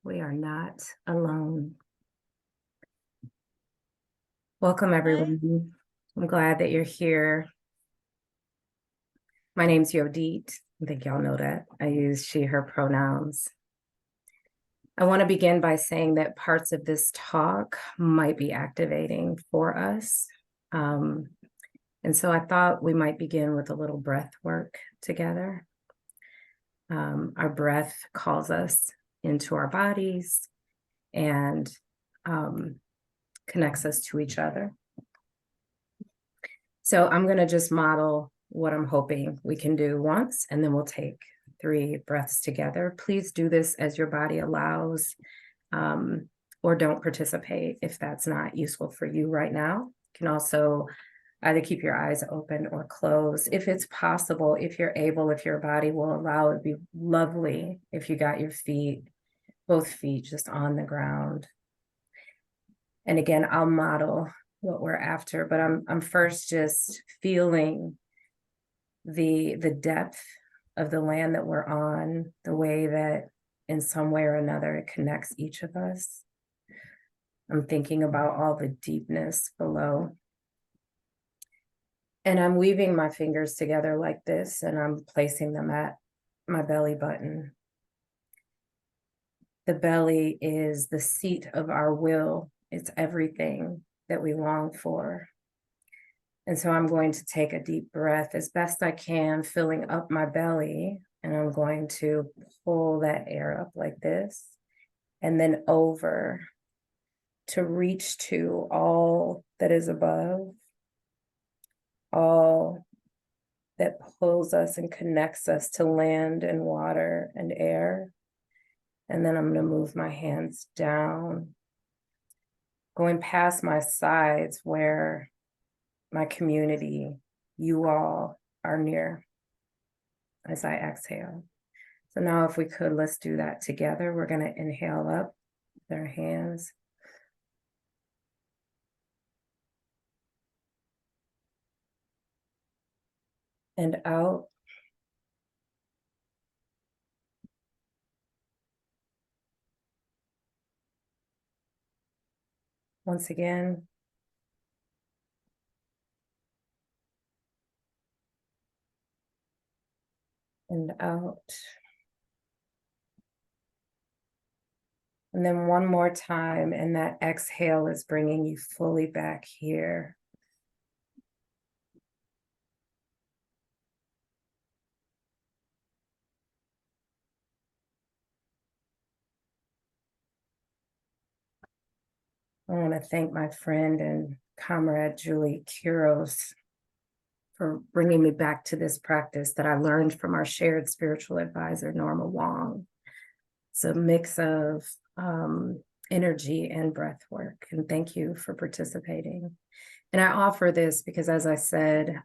We are not alone. Welcome, everyone. I'm glad that you're here. My name's Yodit. I think y'all know that. I use she, her pronouns. I want to begin by saying that parts of this talk might be activating for us. And so I thought we might begin with a little breath work together. Our breath calls us into our bodies and connects us to each other. So I'm going to just model what I'm hoping we can do once, and then we'll take 3 breaths together. Please do this as your body allows, or don't participate if that's not useful for you right now. You can also either keep your eyes open or close. If it's possible, if you're able, if your body will allow, it'd be lovely if you got your feet, both feet just on the ground. And again, I'll model what we're after, but I'm first just feeling the depth of the land that we're on, the way that in some way or another it connects each of us. I'm thinking about all the deepness below. And I'm weaving my fingers together like this, and I'm placing them at my belly button. The belly is the seat of our will. It's everything that we long for. And so I'm going to take a deep breath as best I can, filling up my belly, and I'm going to pull that air up like this, and then over to reach to all that is above, all that pulls us and connects us to land and water and air. And then I'm going to move my hands down, going past my sides where my community, you all are near as I exhale. So now if we could, let's do that together. We're going to inhale up with our hands. And out. Once again. And out. And then one more time, and that exhale is bringing you fully back here. I want to thank my friend and comrade, Julie Quiros, for bringing me back to this practice that I learned from our shared spiritual advisor, Norma Wong. It's a mix of energy and breath work. And thank you for participating. And I offer this because, as I said,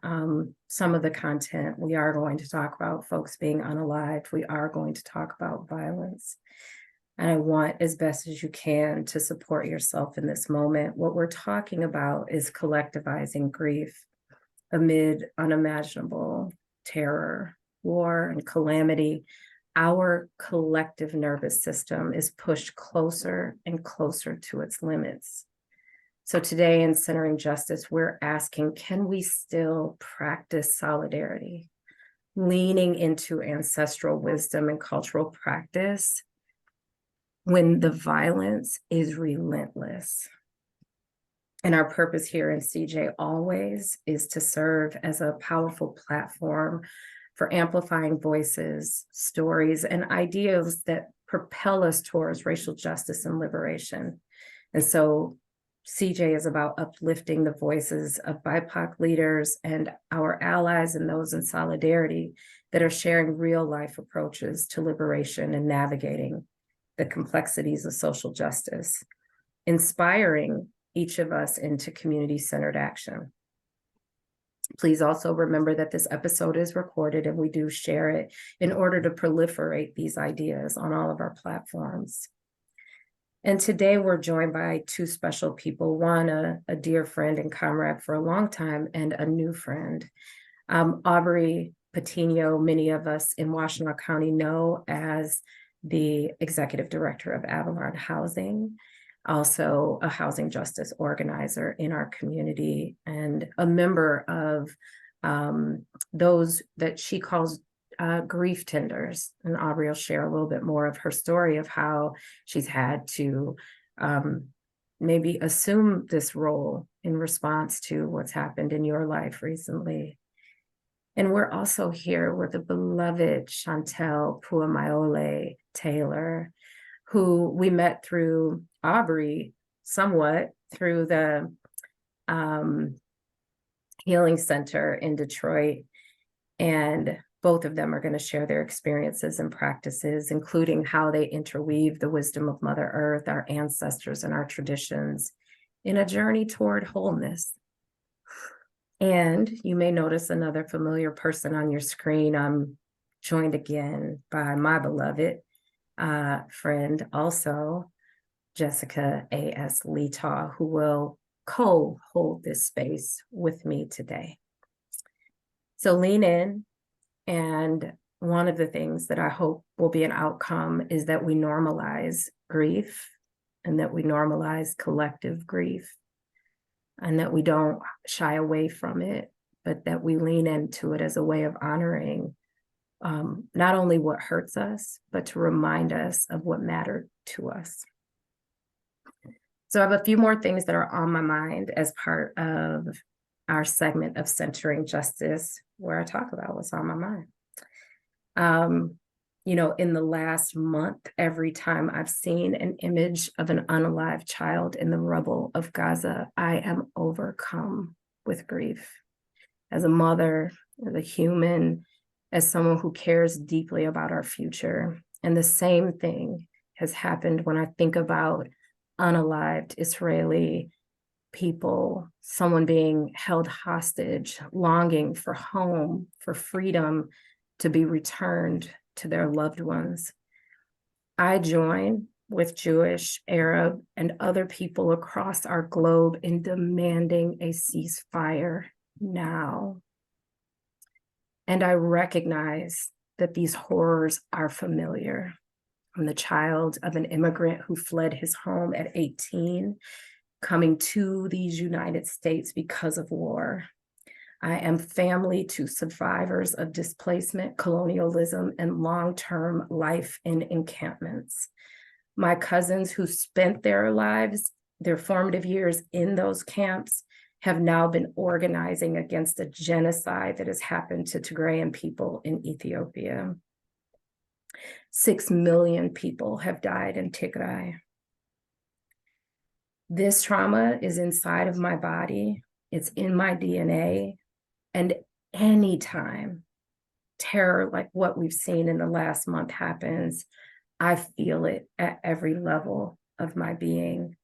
some of the content we are going to talk about folks being unalived. We are going to talk about violence. And I want, as best as you can, to support yourself in this moment. What we're talking about is collectivizing grief amid unimaginable terror, war, and calamity. Our collective nervous system is pushed closer and closer to its limits. So today in Centering Justice, we're asking, can we still practice solidarity, leaning into ancestral wisdom and cultural practice when the violence is relentless? And our purpose here in CJ always is to serve as a powerful platform for amplifying voices, stories, and ideas that propel us towards racial justice and liberation. And so CJ is about uplifting the voices of BIPOC leaders and our allies and those in solidarity that are sharing real life approaches to liberation and navigating the complexities of social justice, inspiring each of us into community-centered action. Please also remember that this episode is recorded and we do share it in order to proliferate these ideas on all of our platforms. And today we're joined by 2 special people, one, a dear friend and comrade for a long time, and a new friend. Aubrey Patiño, many of us in Washtenaw County know as the executive director of Avalon Housing, also a housing justice organizer in our community, and a member of those that she calls grief tenders. And Aubrey will share a little bit more of her story of how she's had to maybe assume this role in response to what's happened in your life recently. And we're also here with the beloved Schantell Puamayole Taylor, who we met through Aubrey, somewhat through the Healing Center in Detroit. And both of them are going to share their experiences and practices, including how they interweave the wisdom of Mother Earth, our ancestors, and our traditions in a journey toward wholeness. And you may notice another familiar person on your screen. I'm joined again by my beloved friend, also Jessica A.S. Letaw, who will co-hold this space with me today. So lean in. And one of the things that I hope will be an outcome is that we normalize grief, and that we normalize collective grief, and that we don't shy away from it, but that we lean into it as a way of honoring not only what hurts us, but to remind us of what mattered to us. So I have a few more things that are on my mind as part of our segment of Centering Justice, where I talk about what's on my mind. In the last month, every time I've seen an image of an unalive child in the rubble of Gaza, I am overcome with grief. As a mother, as a human, as someone who cares deeply about our future. And the same thing has happened when I think about unalived Israeli people, someone being held hostage, longing for home, for freedom, to be returned to their loved ones. I join with Jewish, Arab, and other people across our globe in demanding a ceasefire now. And I recognize that these horrors are familiar. I'm the child of an immigrant who fled his home at 18, coming to these United States because of war. I am family to survivors of displacement, colonialism, and long-term life in encampments. My cousins who spent their lives, their formative years in those camps, have now been organizing against a genocide that has happened to Tigrayan people in Ethiopia. 6 million people have died in Tigray. This trauma is inside of my body. It's in my DNA. And anytime terror like what we've seen in the last month happens, I feel it at every level of my being.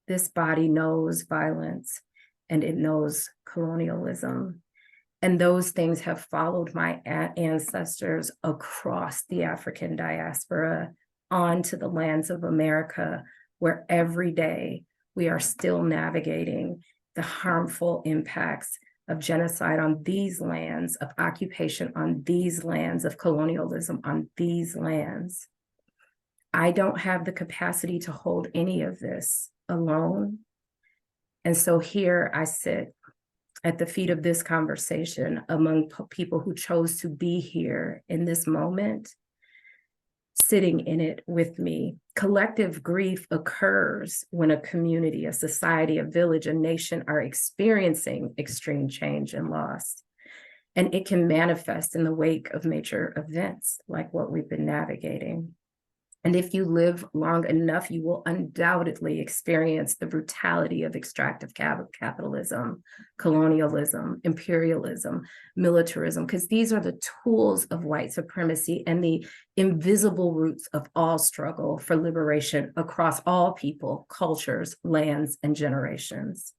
This body knows violence, and it knows colonialism. And those things have followed my ancestors across the African diaspora onto the lands of America, where every day we are still navigating the harmful impacts of genocide on these lands, of occupation on these lands, of colonialism on these lands. I don't have the capacity to hold any of this alone. And so here I sit at the feet of this conversation among people who chose to be here in this moment, sitting in it with me. Collective grief occurs when a community, a society, a village, a nation are experiencing extreme change and loss. And it can manifest in the wake of major events like what we've been navigating. And if you live long enough, you will undoubtedly experience the brutality of extractive capitalism, colonialism, imperialism, militarism, because these are the tools of white supremacy and the invisible roots of all struggle for liberation across all people, cultures, lands, and generations.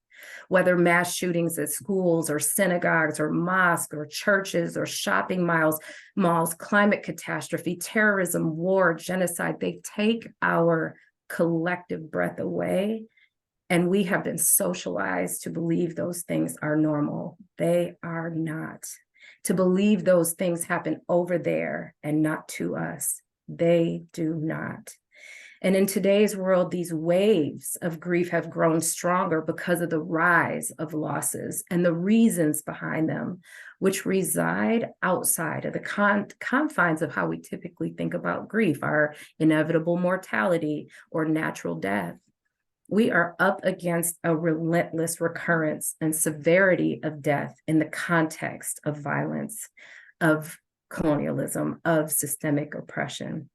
Whether mass shootings at schools or synagogues or mosques or churches or shopping malls, climate catastrophe, terrorism, war, genocide, they take our collective breath away. And we have been socialized to believe those things are normal. They are not. To believe those things happen over there and not to us. They do not. And in today's world, these waves of grief have grown stronger because of the rise of losses and the reasons behind them, which reside outside of the confines of how we typically think about grief, our inevitable mortality or natural death. We are up against a relentless recurrence and severity of death in the context of violence, of colonialism, of systemic oppression.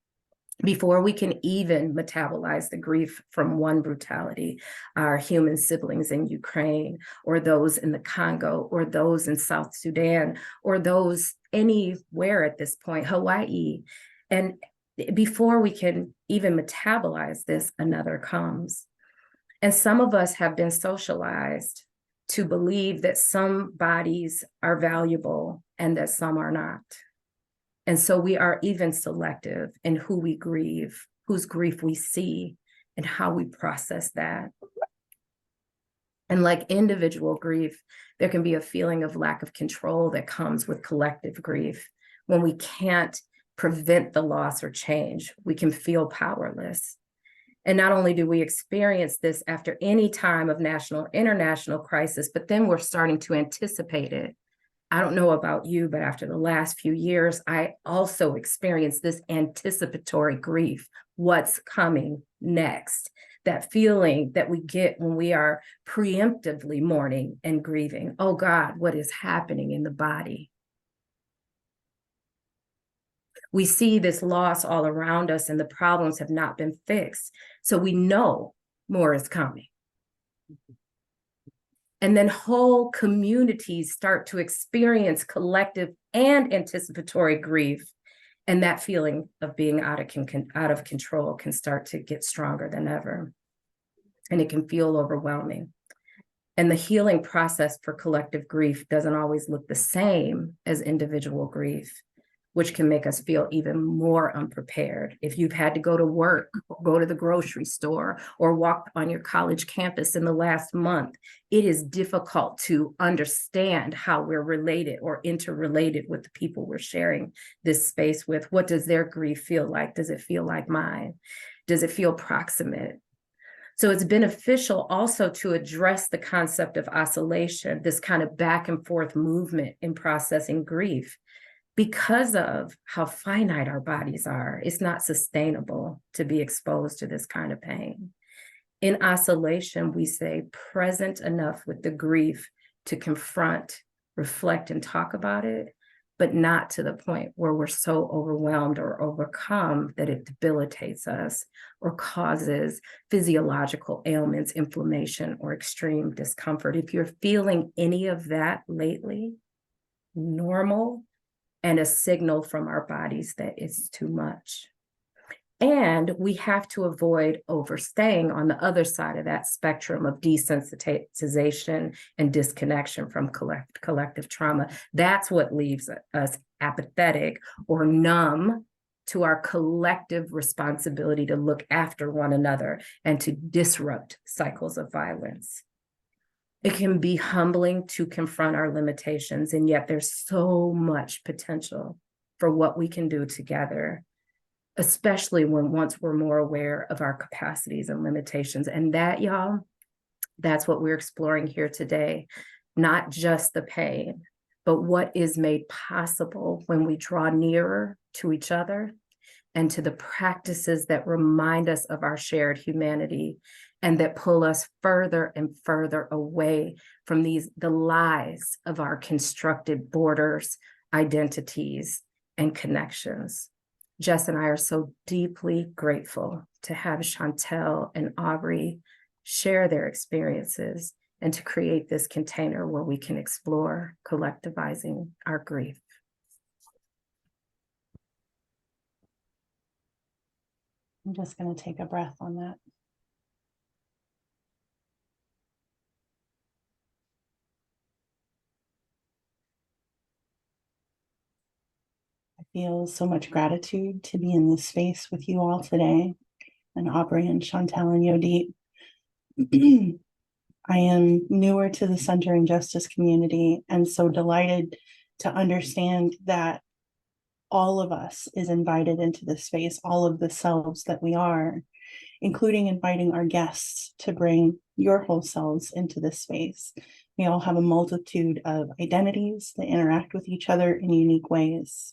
Before we can even metabolize the grief from one brutality, our human siblings in Ukraine, or those in the Congo, or those in South Sudan, or those anywhere at this point, Hawaii. And before we can even metabolize this, another comes. And some of us have been socialized to believe that some bodies are valuable and that some are not. And so we are even selective in who we grieve, whose grief we see, and how we process that. And like individual grief, there can be a feeling of lack of control that comes with collective grief. When we can't prevent the loss or change, we can feel powerless. And not only do we experience this after any time of national or international crisis, but then we're starting to anticipate it. I don't know about you, but after the last few years, I also experienced this anticipatory grief. What's coming next? That feeling that we get when we are preemptively mourning and grieving. Oh God, what is happening in the body? We see this loss all around us and the problems have not been fixed. So we know more is coming. And then whole communities start to experience collective and anticipatory grief. And that feeling of being out of control can start to get stronger than ever. And it can feel overwhelming. And the healing process for collective grief doesn't always look the same as individual grief, which can make us feel even more unprepared. If you've had to go to work, or go to the grocery store, or walk on your college campus in the last month, it is difficult to understand how we're related or interrelated with the people we're sharing this space with. What does their grief feel like? Does it feel like mine? Does it feel proximate? So it's beneficial also to address the concept of oscillation, this kind of back and forth movement in processing grief. Because of how finite our bodies are, it's not sustainable to be exposed to this kind of pain. In oscillation, we say present enough with the grief to confront, reflect, and talk about it, but not to the point where we're so overwhelmed or overcome that it debilitates us or causes physiological ailments, inflammation, or extreme discomfort. If you're feeling any of that lately, normal, and a signal from our bodies that it's too much. And we have to avoid overstaying on the other side of that spectrum of desensitization and disconnection from collective trauma. That's what leaves us apathetic or numb to our collective responsibility to look after one another and to disrupt cycles of violence. It can be humbling to confront our limitations, and yet there's so much potential for what we can do together, especially once we're more aware of our capacities and limitations. And that, y'all, that's what we're exploring here today. Not just the pain, but what is made possible when we draw nearer to each other and to the practices that remind us of our shared humanity and that pull us further and further away from the lies of our constructed borders, identities, and connections. Jess and I are so deeply grateful to have Schantell and Aubrey share their experiences and to create this container where we can explore collectivizing our grief. I'm just going to take a breath on that. I feel so much gratitude to be in this space with you all today, and Aubrey and Schantell and Yodit. I am newer to the Centering Justice community and so delighted to understand that all of us is invited into this space, all of the selves that we are, including inviting our guests to bring your whole selves into this space. We all have a multitude of identities that interact with each other in unique ways.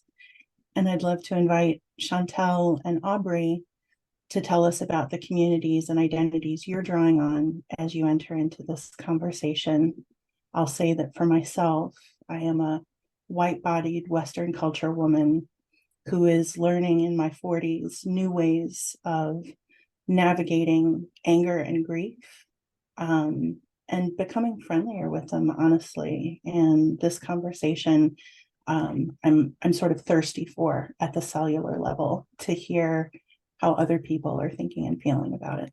And I'd love to invite Schantell and Aubrey to tell us about the communities and identities you're drawing on as you enter into this conversation. I'll say that for myself, I am a white-bodied Western culture woman who is learning in my 40s new ways of navigating anger and grief, and becoming friendlier with them, honestly. And this conversation, I'm sort of thirsty for at the cellular level to hear how other people are thinking and feeling about it.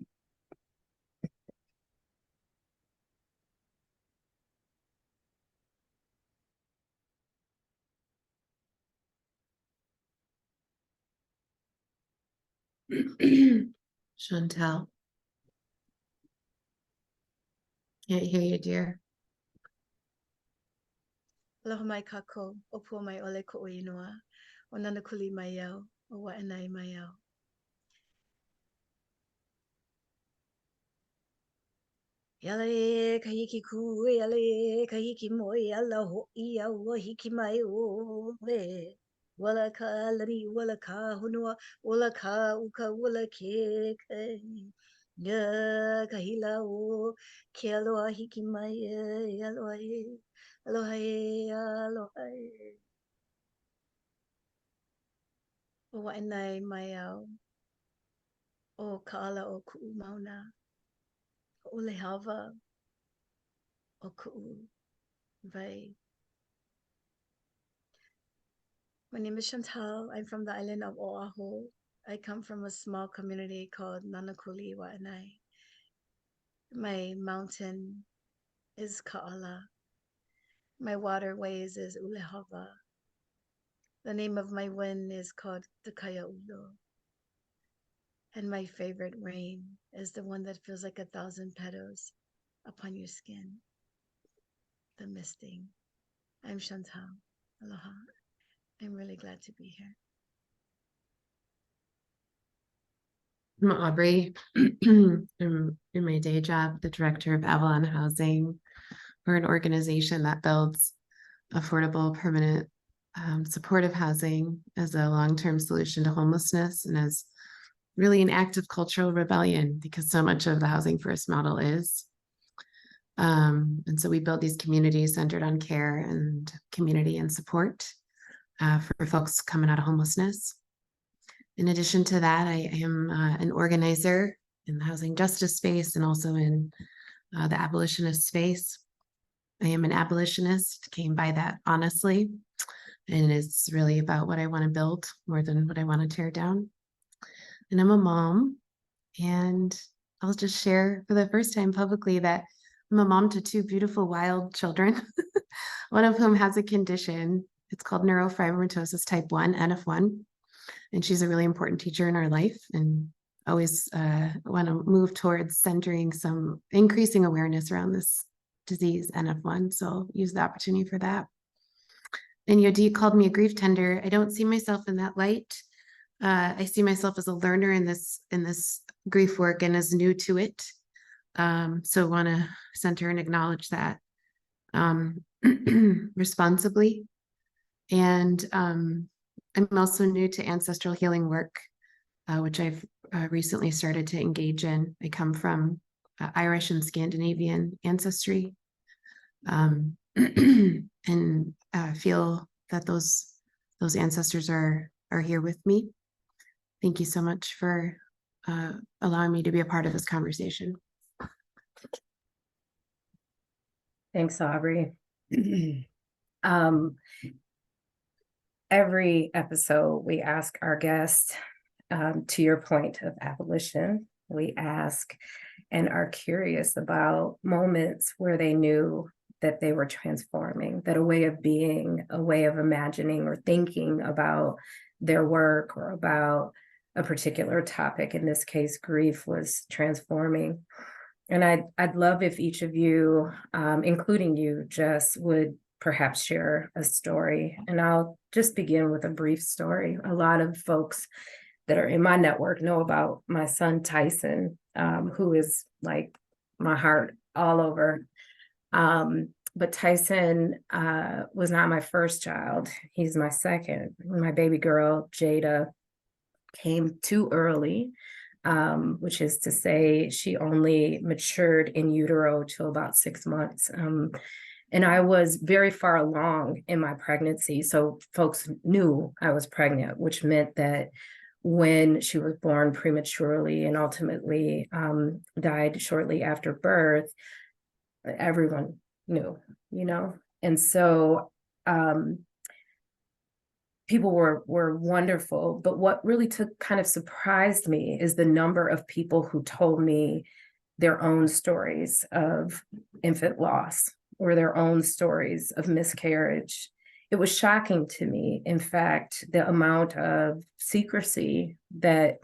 Schantell. Can't hear you, dear. Aloha mai kako, o pua mai ole ko o inua, o nana kuli mai au, o waenai mai au. Yala e kahiki ku, yala e kahiki moi, yala ho I au o hiki mai o e. Wala ka lari, wala ka hunua, wala ka uka, wala ke kai. Ya kahila o ke aloha hiki mai e, aloha e, aloha e, aloha e. O waenai mai au, o kaala o ku'u mauna, o lehawa, o ku'u vai. My name is Schantell. I'm from the island of Oahu. I come from a small community called Nanakuli Wa'anai. My mountain is Ka'ala. My waterways is Ulehawa. The name of my wind is called the Kaya'ulo. And my favorite rain is the one that feels like 1,000 petals upon your skin. The misting. I'm Schantell. Aloha. I'm really glad to be here. I'm Aubrey. I'm in my day job, the director of Avalon Housing. We're an organization that builds affordable, permanent, supportive housing as a long-term solution to homelessness and as really an act of cultural rebellion because so much of the housing first model is. And so we build these communities centered on care and community and support for folks coming out of homelessness. In addition to that, I am an organizer in the housing justice space and also in the abolitionist space. I am an abolitionist, came by that honestly, and it's really about what I want to build more than what I want to tear down. And I'm a mom, and I'll just share for the first time publicly that I'm a mom to two beautiful wild children, one of whom has a condition. It's called neurofibromatosis type 1, NF1. And she's a really important teacher in our life and always want to move towards centering some increasing awareness around this disease, NF1. So I'll use the opportunity for that. And Yodi called me a grief tender. I don't see myself in that light. I see myself as a learner in this grief work and as new to it. So want to center and acknowledge that responsibly. And I'm also new to ancestral healing work, which I've recently started to engage in. I come from Irish and Scandinavian ancestry, and feel that those ancestors are here with me. Thank you so much for allowing me to be a part of this conversation. Thanks, Aubrey. Every episode, we ask our guests, to your point of abolition, we ask and are curious about moments where they knew that they were transforming, that a way of being, a way of imagining or thinking about their work or about a particular topic, in this case, grief, was transforming. And I'd love if each of you, including you, Jess, would perhaps share a story. And I'll just begin with a brief story. A lot of folks that are in my network know about my son, Tyson, who is like my heart all over. But Tyson was not my first child. He's my second. My baby girl, Jada, came too early, which is to say she only matured in utero till about 6 months. And I was very far along in my pregnancy. So folks knew I was pregnant, which meant that when she was born prematurely and ultimately died shortly after birth, everyone knew, And so people were wonderful, but what really kind of surprised me is the number of people who told me their own stories of infant loss or their own stories of miscarriage. It was shocking to me, in fact, the amount of secrecy that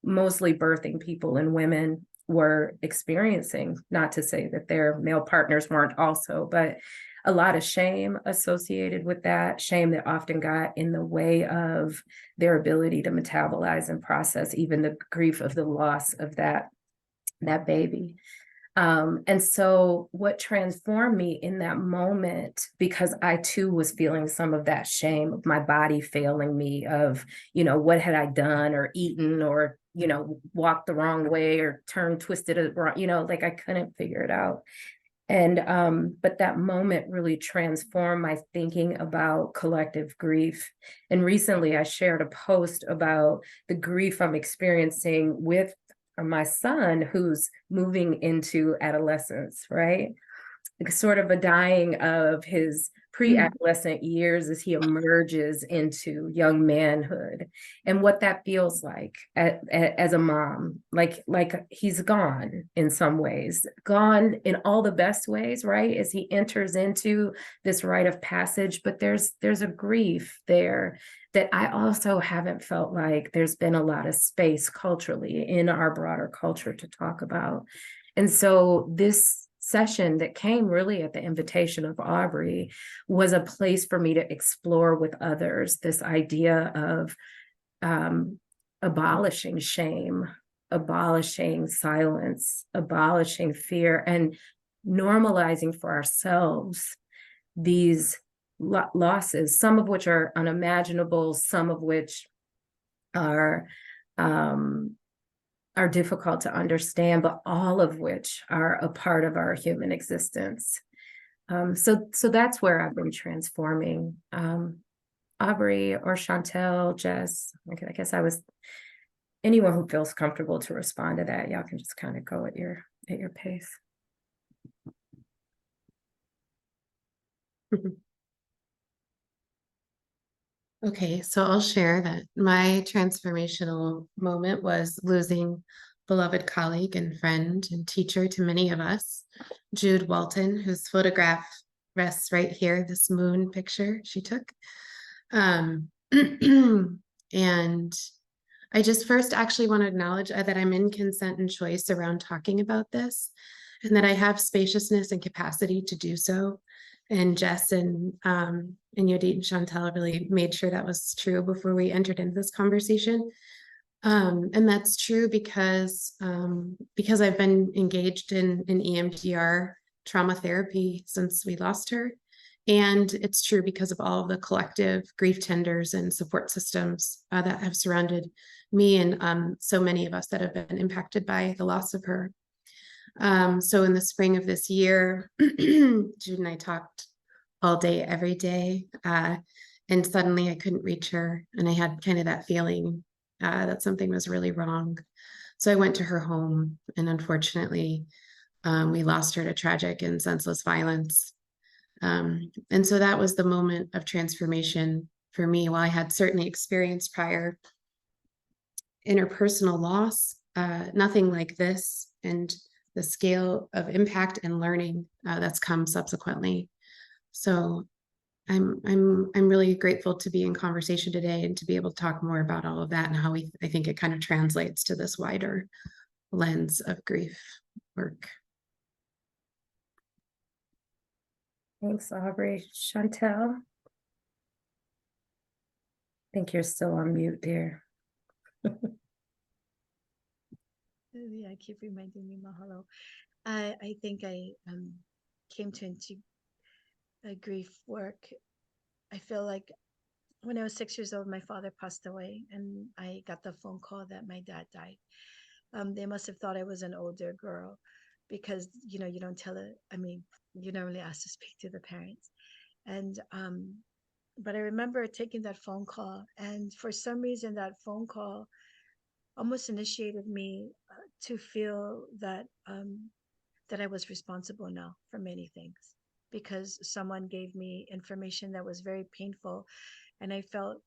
mostly birthing people and women were experiencing, not to say that their male partners weren't also, but a lot of shame associated with that, shame that often got in the way of their ability to metabolize and process even the grief of the loss of that baby. And so what transformed me in that moment, because I too was feeling some of that shame of my body failing me, of, what had I done or eaten or, walked the wrong way or turned twisted, like I couldn't figure it out. And but that moment really transformed my thinking about collective grief. And recently I shared a post about the grief I'm experiencing with my son who's moving into adolescence, right? Sort of a dying of his pre-adolescent years as he emerges into young manhood, and what that feels like as a mom, like he's gone in some ways, gone in all the best ways, right? As he enters into this rite of passage, but there's a grief there that I also haven't felt like there's been a lot of space culturally in our broader culture to talk about. And so this session that came really at the invitation of Aubrey was a place for me to explore with others this idea of abolishing shame, abolishing silence, abolishing fear, and normalizing for ourselves these losses, some of which are unimaginable, some of which are difficult to understand, but all of which are a part of our human existence. So that's where I've been transforming. Aubrey or Schantell, Jess, I guess anyone who feels comfortable to respond to that, y'all can just kind of go at your pace. Okay, so I'll share that my transformational moment was losing beloved colleague and friend and teacher to many of us, Jude Walton, whose photograph rests right here, this moon picture she took. And I just first actually want to acknowledge that I'm in consent and choice around talking about this, and that I have spaciousness and capacity to do so. And Jess and Yodit and Schantell really made sure that was true before we entered into this conversation. And that's true because I've been engaged in EMDR trauma therapy since we lost her. And it's true because of all of the collective grief tenders and support systems that have surrounded me and so many of us that have been impacted by the loss of her. So in the spring of this year, Jude and I talked all day, every day, and suddenly I couldn't reach her. And I had kind of that feeling that something was really wrong. So I went to her home, and unfortunately, we lost her to tragic and senseless violence. And so that was the moment of transformation for me. While I had certainly experienced prior interpersonal loss, nothing like this, and the scale of impact and learning that's come subsequently. So I'm really grateful to be in conversation today and to be able to talk more about all of that and how I think it kind of translates to this wider lens of grief work. Thanks, Aubrey. Schantell? I think you're still on mute, dear. Yeah, keep reminding me, mahalo. I think I came to into grief work. I feel like when I was 6 years old, my father passed away, and I got the phone call that my dad died. They must have thought I was an older girl because you don't tell it. I mean, you don't really ask to speak to the parents. And but I remember taking that phone call, and for some reason, that phone call almost initiated me to feel that I was responsible now for many things because someone gave me information that was very painful, and I felt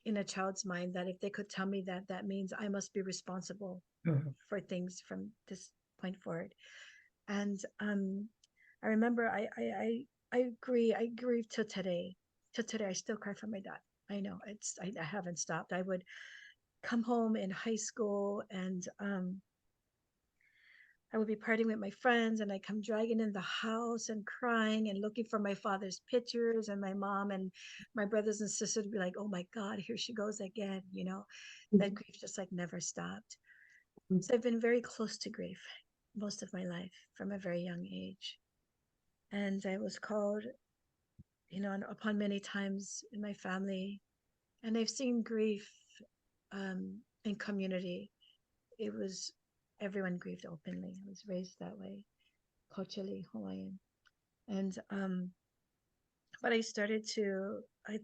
in a child's mind that if they could tell me that, that means I must be responsible Mhm. for things from this point forward. And I remember I agree. I grieve till today. Till today, I still cry for my dad. I know I haven't stopped. I would come home in high school, and I would be partying with my friends, and I come dragging in the house and crying and looking for my father's pictures, and my mom and my brothers and sisters would be like, "Oh my God, here she goes again." That grief just like never stopped. So I've been very close to grief most of my life from a very young age. And I was called, upon many times in my family, and I've seen grief in community. It was everyone grieved openly. I was raised that way, culturally Hawaiian. And but I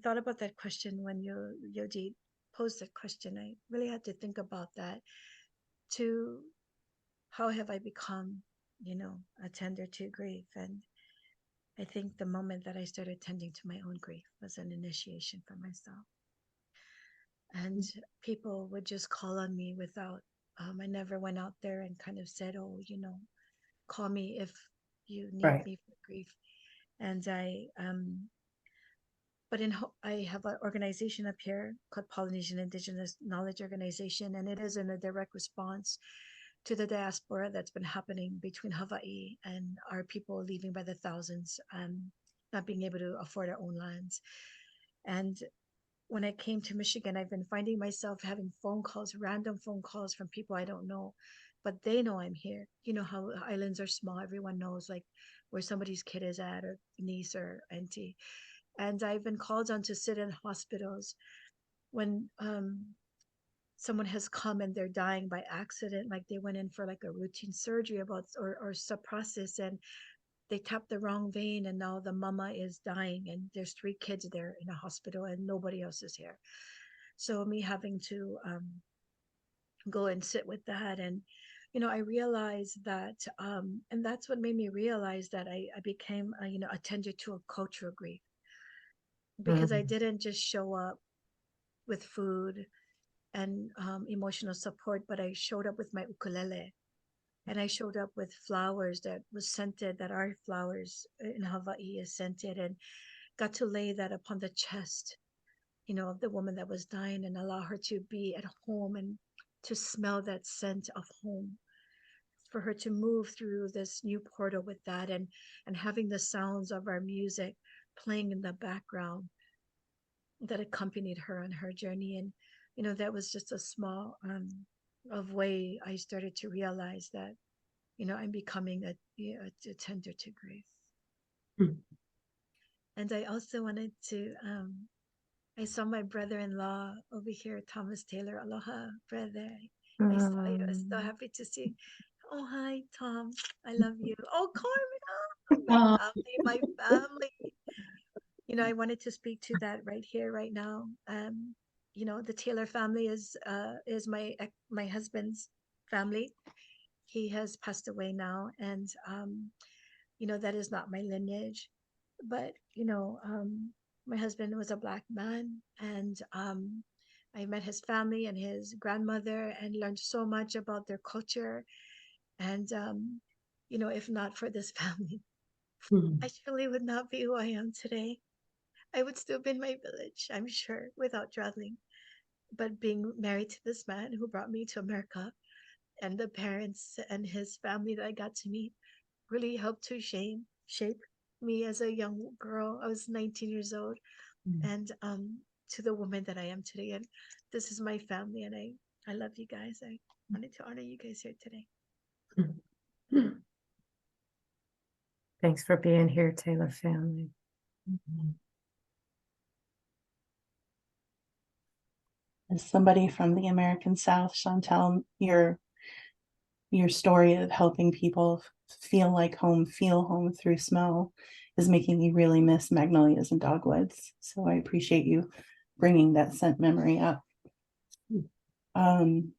thought about that question when Yoji posed that question. I really had to think about that. To how have I become, a tender to grief? And I think the moment that I started tending to my own grief was an initiation for myself. And people would just call on me without, I never went out there and kind of said, oh, call me if you need Right. me for grief. And I have an organization up here called Polynesian Indigenous Knowledge Organization, and it is in a direct response to the diaspora that's been happening between Hawaii and our people leaving by the thousands, not being able to afford our own lands. And when I came to Michigan, I've been finding myself having phone calls, random phone calls from people I don't know, but they know I'm here. You know how islands are small, everyone knows like where somebody's kid is at, or niece or auntie. And I've been called on to sit in hospitals when someone has come and they're dying by accident, like they went in for like a routine surgery or subprocess, and they tapped the wrong vein, and now the mama is dying, and there's 3 kids there in a hospital and nobody else is here. So me having to go and sit with that, and I realized that, and that's what made me realize that I became attended to a cultural grief, because I Mhm. didn't just show up with food and emotional support, but I showed up with my ukulele, and I showed up with flowers that was scented, that our flowers in Hawaii is scented, and got to lay that upon the chest, of the woman that was dying, and allow her to be at home and to smell that scent of home, for her to move through this new portal with that, and having the sounds of our music playing in the background that accompanied her on her journey. And that was just a small of way I started to realize that I'm becoming a tender to grief. Mm. And I also wanted to I saw my brother-in-law over here, Thomas Taylor. Aloha, brother. I saw you. I was so happy to see. Oh, hi, Tom. I love you. Oh, Carmen. Oh, Oh, my family. I wanted to speak to that right here, right now. The Taylor family is my husband's family. He has passed away now, and that is not my lineage. But my husband was a Black man, and I met his family and his grandmother, and learned so much about their culture. And if not for this family, I surely would not be who I am today. I would still be in my village, I'm sure, without traveling. But being married to this man who brought me to America, and the parents and his family that I got to meet, really helped to shape me as a young girl. I was 19 years old, and to the woman that I am today. And this is my family, and I love you guys. I wanted to honor you guys here today. Thanks for being here, Taylor family. As somebody from the American South, Schantell, your story of helping people feel like home, feel home through smell is making me really miss magnolias and dogwoods. So I appreciate you bringing that scent memory up. Telling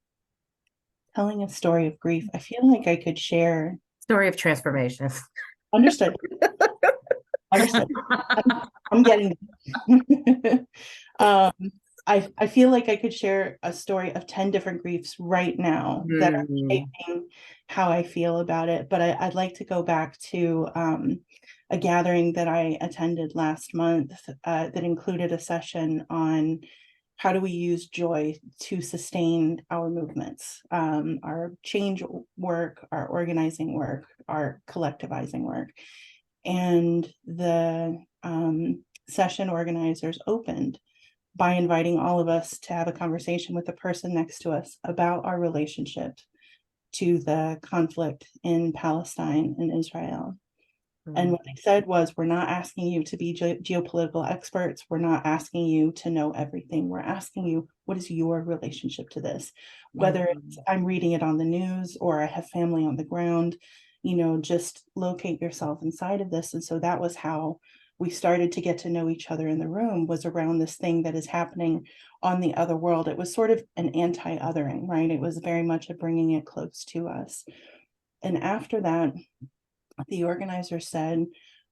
a story of grief, I feel like I could share. Story of transformation. Understood. Understood. I'm getting I feel like I could share a story of 10 different griefs right now that are shaping how I feel about it. But I'd like to go back to a gathering that I attended last month that included a session on how do we use joy to sustain our movements, our change work, our organizing work, our collectivizing work. And the session organizers opened by inviting all of us to have a conversation with the person next to us about our relationship to the conflict in Palestine and Israel. And what they said was, we're not asking you to be geopolitical experts. We're not asking you to know everything. We're asking you, what is your relationship to this? Whether it's, I'm reading it on the news or I have family on the ground, just locate yourself inside of this. And so that was how we started to get to know each other in the room, was around this thing that is happening on the other world. It was sort of an anti-othering, right? It was very much a bringing it close to us. And after that, the organizer said,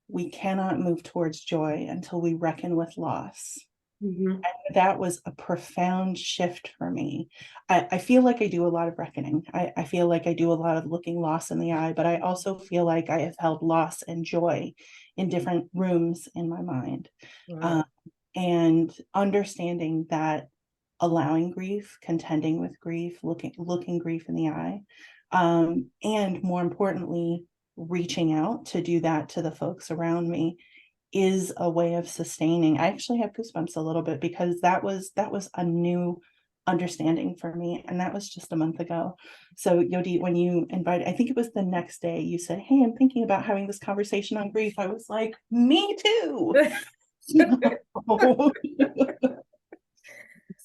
we cannot move towards joy until we reckon with loss. And that was a profound shift for me. I feel like I do a lot of reckoning. I feel like I do a lot of looking loss in the eye, but I also feel like I have held loss and joy in different rooms in my mind. And understanding that allowing grief, contending with grief, looking grief in the eye, and more importantly, reaching out to do that to the folks around me is a way of sustaining. I actually have goosebumps a little bit because that was a new understanding for me, and that was just a month ago. So Yodi, when you invited, I think it was the next day, you said, hey, I'm thinking about having this conversation on grief. I was like, me too.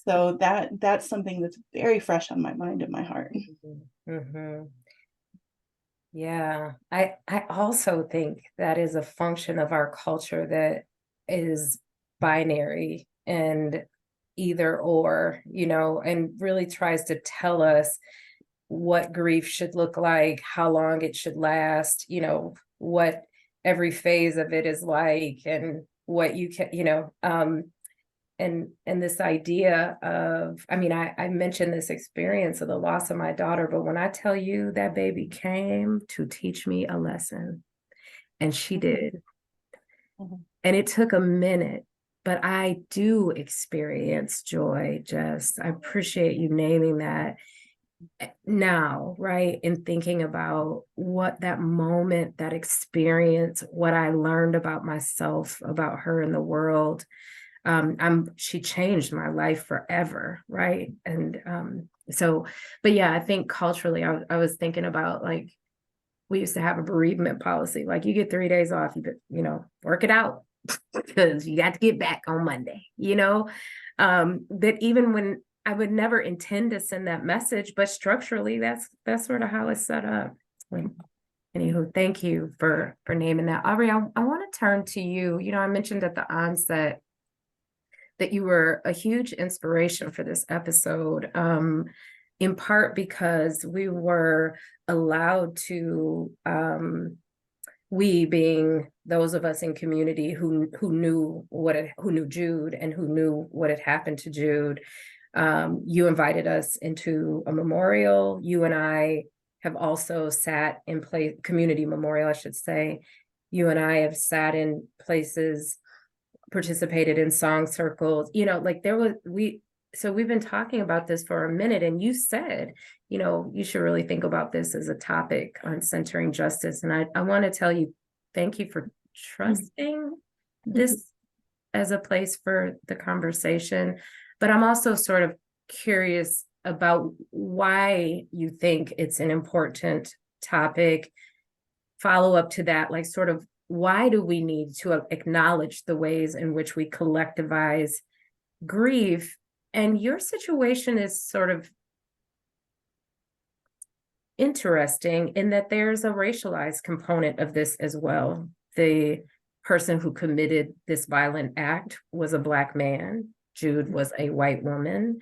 So that's something that's very fresh on my mind and my heart. Yeah, I also think that is a function of our culture that is binary and either or, and really tries to tell us what grief should look like, how long it should last, what every phase of it is like, and what you can, and this idea of, I mentioned this experience of the loss of my daughter, but when I tell you that baby came to teach me a lesson, and she did. And it took a minute, but I do experience joy, Jess. I appreciate you naming that now, right? And thinking about what that moment, that experience, what I learned about myself, about her in the world. She changed my life forever, right? And but yeah, I think culturally, I was thinking about, like, we used to have a bereavement policy, like, you get 3 days off, you work it out because you got to get back on Monday, that even when I would never intend to send that message, but structurally, that's sort of how it's set up. Anywho, thank you for naming that. Aubrey, I want to turn to you. I mentioned at the onset that you were a huge inspiration for this episode, in part because we were allowed to, we being those of us in community who knew who knew Jude and who knew what had happened to Jude. You invited us into a memorial. You and I have also sat in community memorial, I should say. You and I have sat in places, participated in song circles, so we've been talking about this for a minute, and you said, you should really think about this as a topic on centering justice. And I want to tell you, thank you for trusting this as a place for the conversation, but I'm also sort of curious about why you think it's an important topic. Follow up to that, like sort of why do we need to acknowledge the ways in which we collectivize grief? And your situation is sort of interesting in that there's a racialized component of this as well. The person who committed this violent act was a Black man. Jude was a white woman.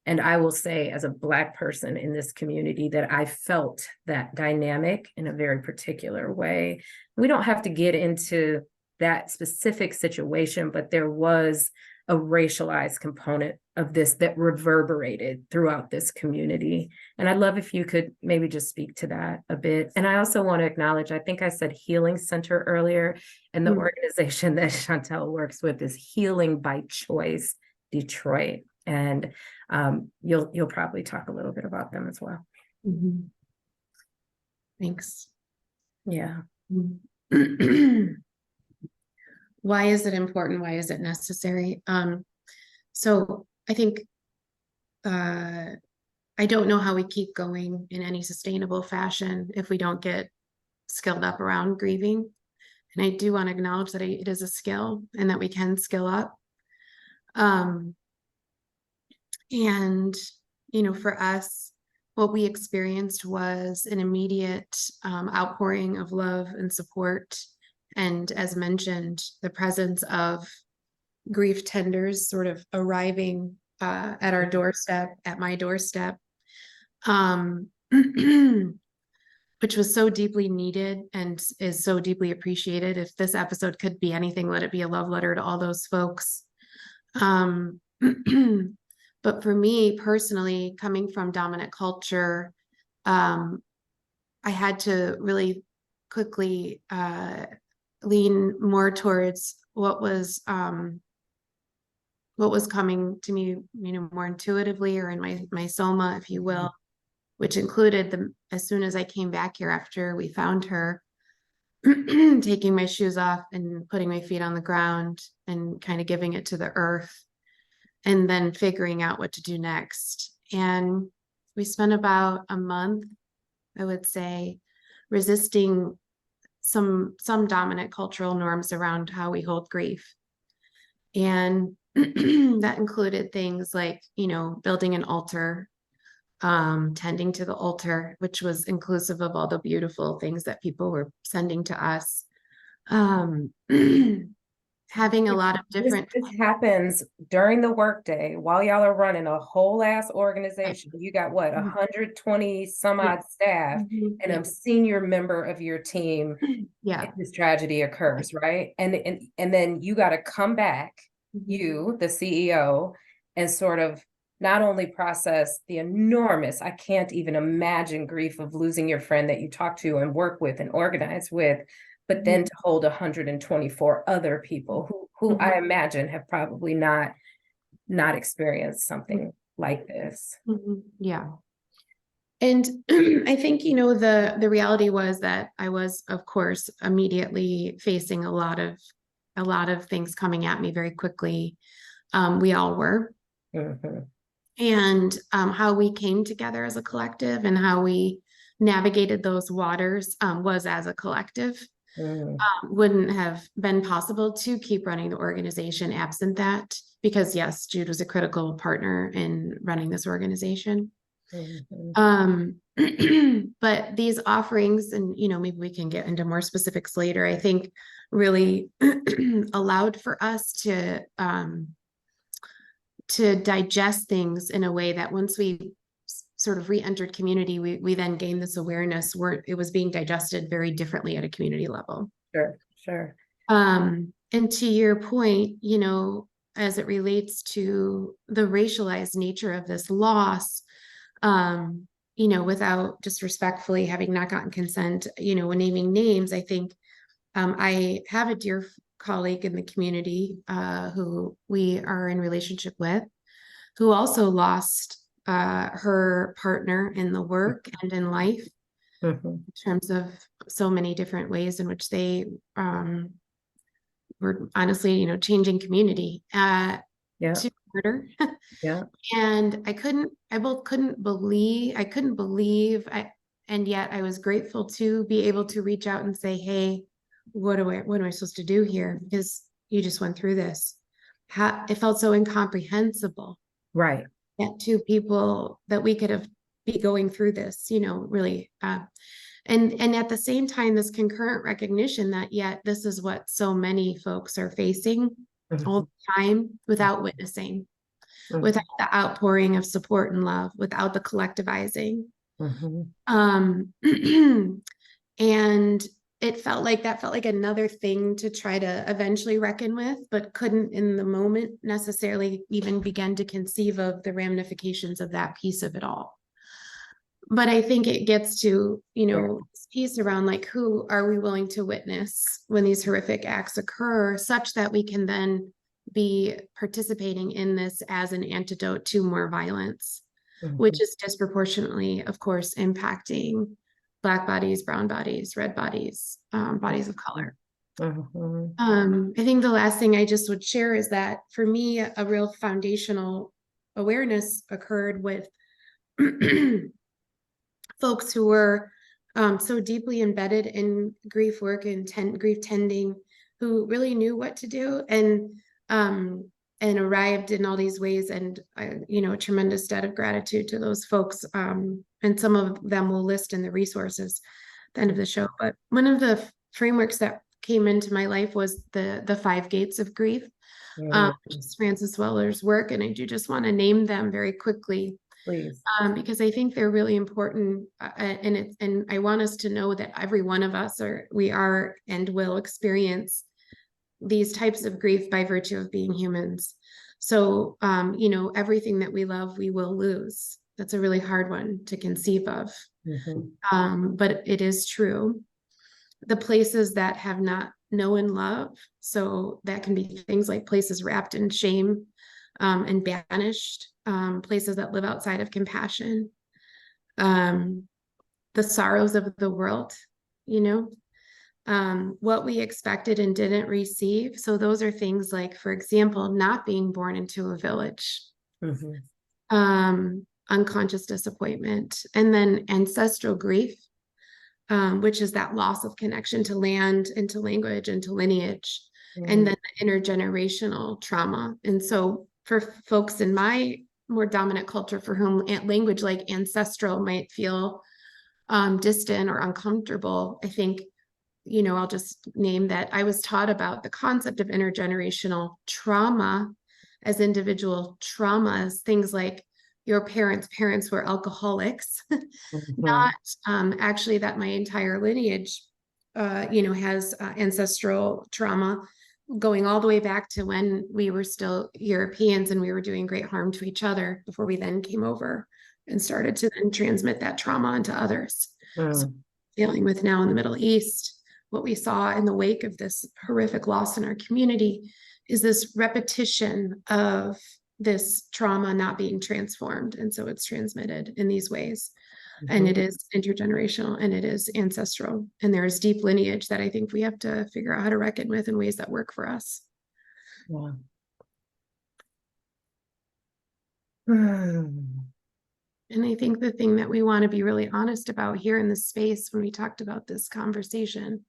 And I will say, as a Black person in this community, that I felt that dynamic in a very particular way. We don't have to get into that specific situation, but there was a racialized component of this that reverberated throughout this community. And I'd love if you could maybe just speak to that a bit. And I also want to acknowledge, I think I said Healing Center earlier, and the organization that Schantell works with is Healing by Choice Detroit. And you'll probably talk a little bit about them as well. Thanks. Yeah. Why is it important? Why is it necessary? So I think I don't know how we keep going in any sustainable fashion if we don't get skilled up around grieving. And I do want to acknowledge that it is a skill and that we can skill up. And, you know, for us, what we experienced was an immediate outpouring of love and support. And as mentioned, the presence of grief tenders sort of arriving at our doorstep, at my doorstep, which was so deeply needed and is so deeply appreciated. If this episode could be anything, let it be a love letter to all those folks. But for me personally, coming from dominant culture, I had to really quickly lean more towards what was coming to me, you know, more intuitively or in my soma, if you will, which included as soon as I came back here after we found her, taking my shoes off and putting my feet on the ground and kind of giving it to the earth, and then figuring out what to do next. And we spent about a month, I would say, resisting some dominant cultural norms around how we hold grief. And that included things like, you know, building an altar, tending to the altar, which was inclusive of all the beautiful things that people were sending to us. Having a lot of different. This happens during the workday while y'all are running a whole ass organization. You got what, 120 some odd staff and a senior member of your team. Yeah. If this tragedy occurs, right? And then you got to come back, you, the CEO, and sort of not only process the enormous, I can't even imagine grief of losing your friend that you talk to and work with and organize with, but then to hold 124 other people who I imagine have probably not experienced something like this. Yeah. And I think, you know, the reality was that I was, of course, immediately facing a lot of things coming at me very quickly. We all were. And how we came together as a collective and how we navigated those waters was as a collective. Wouldn't have been possible to keep running the organization absent that, because yes, Jude was a critical partner in running this organization. But these offerings, and you know, maybe we can get into more specifics later, I think really allowed for us to digest things in a way that once we sort of re-entered community, we then gained this awareness where it was being digested very differently at a community level. Sure. And to your point, you know, as it relates to the racialized nature of this loss, you know, without disrespectfully having not gotten consent, you know, when naming names, I think I have a dear colleague in the community who we are in relationship with, who also lost her partner in the work and in life, in terms of so many different ways in which they or honestly, changing community Yeah, to murder. yeah. And I couldn't believe and yet I was grateful to be able to reach out and say, hey, what am I supposed to do here? Because you just went through this. It felt so incomprehensible Right. that two people that we could have be going through this, really. And at the same time, this concurrent recognition that yet this is what so many folks are facing all the time without witnessing, without the outpouring of support and love, without the collectivizing. And it felt like another thing to try to eventually reckon with, but couldn't in the moment necessarily even begin to conceive of the ramifications of that piece of it all. But I think it gets to, this piece around like, who are we willing to witness when these horrific acts occur, such that we can then be participating in this as an antidote to more violence, which is disproportionately, of course, impacting Black bodies, brown bodies, red bodies, bodies of color. I think the last thing I just would share is that for me, a real foundational awareness occurred with folks who were so deeply embedded in grief work and grief tending, who really knew what to do and arrived in all these ways. And a tremendous debt of gratitude to those folks. And some of them will list in the resources at the end of the show. But one of the frameworks that came into my life was the 5 gates of grief, which is Francis Weller's work. And I do just want to name them very quickly. Please. Because I think they're really important, and I want us to know that every one of us we are and will experience these types of grief by virtue of being humans. So, everything that we love, we will lose. That's a really hard one to conceive of, but it is true. The places that have not known love, so that can be things like places wrapped in shame and banished, places that live outside of compassion, the sorrows of the world, what we expected and didn't receive. So those are things like, for example, not being born into a village, unconscious disappointment, and then ancestral grief, which is that loss of connection to land and to language and to lineage, and then the intergenerational trauma. And so for folks in my more dominant culture for whom language like ancestral might feel distant or uncomfortable, I think, I'll just name that I was taught about the concept of intergenerational trauma as individual traumas, things like your parents were alcoholics, not actually that my entire lineage, has ancestral trauma going all the way back to when we were still Europeans and we were doing great harm to each other before we then came over and started to then transmit that trauma onto others. So dealing with now in the Middle East, what we saw in the wake of this horrific loss in our community is this repetition of this trauma not being transformed. And so it's transmitted in these ways. And it is intergenerational and it is ancestral. And there is deep lineage that I think we have to figure out how to reckon with in ways that work for us. Yeah. And I think the thing that we want to be really honest about here in this space when we talked about this conversation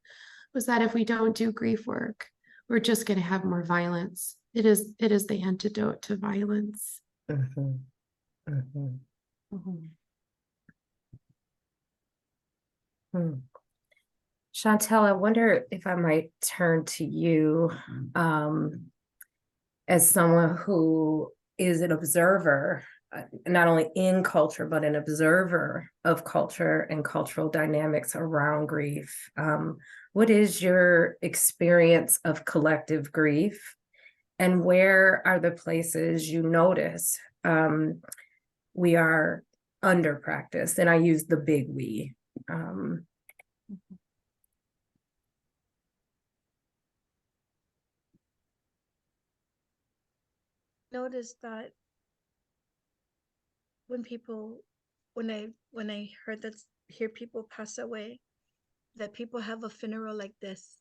was that if we don't do grief work, we're just going to have more violence. It is the antidote to violence. Schantell, I wonder if I might turn to you as someone who is an observer, not only in culture, but an observer of culture and cultural dynamics around grief. What is your experience of collective grief? And where are the places you notice we are under practice? And I use the big we. Notice that when I hear people pass away, that people have a funeral like this,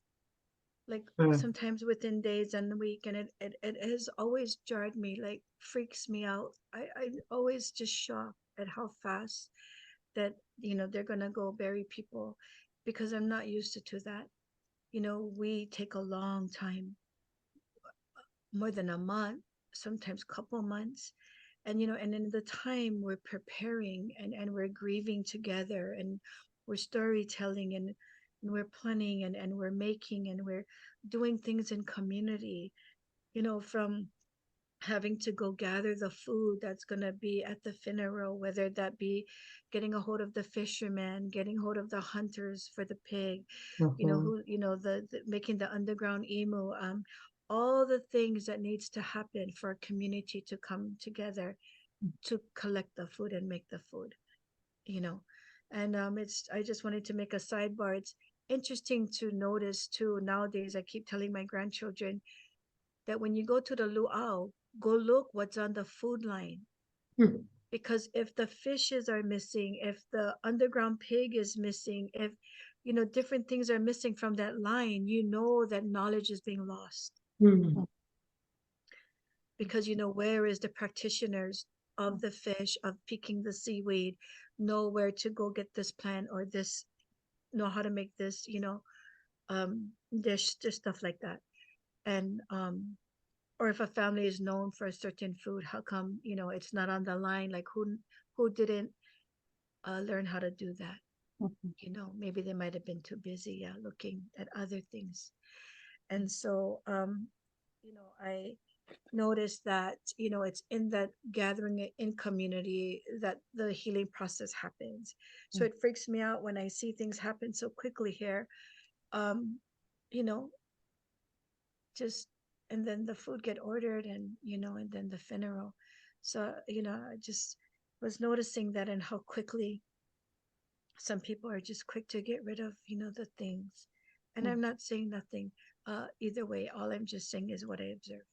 like Mm. sometimes within days and a week, and it has always jarred me, like freaks me out. I always just shocked at how fast that they're gonna go bury people, because I'm not used to that. We take a long time, more than a month, sometimes couple months. And in the time we're preparing, and we're grieving together, and we're storytelling, and we're planning, and we're making, and we're doing things in community, from having to go gather the food that's going to be at the funeral, whether that be getting a hold of the fishermen, getting hold of the hunters for the pig, Mhm. who the making the underground emu, all the things that needs to happen for a community to come together to collect the food and make the food, you know and it's I just wanted to make a sidebar. It's interesting to notice too, nowadays I keep telling my grandchildren that when you go to the luau, go look what's on the food line. Hmm. Because if the fishes are missing, if the underground pig is missing, if different things are missing from that line, that knowledge is being lost. Hmm. Because where is the practitioners of the fish, of picking the seaweed, know where to go get this plant, or this, know how to make this, dish, just stuff like that. And or if a family is known for a certain food, how come it's not on the line? Like, who didn't learn how to do that? Mhm. Maybe they might have been too busy, yeah, looking at other things. And so I noticed that it's in that gathering in community that the healing process happens. So it freaks me out when I see things happen so quickly here. um you know just And then the food get ordered, and then the funeral. So I just was noticing that, and how quickly some people are just quick to get rid of the things. And I'm not saying nothing either way. All I'm just saying is what I observe.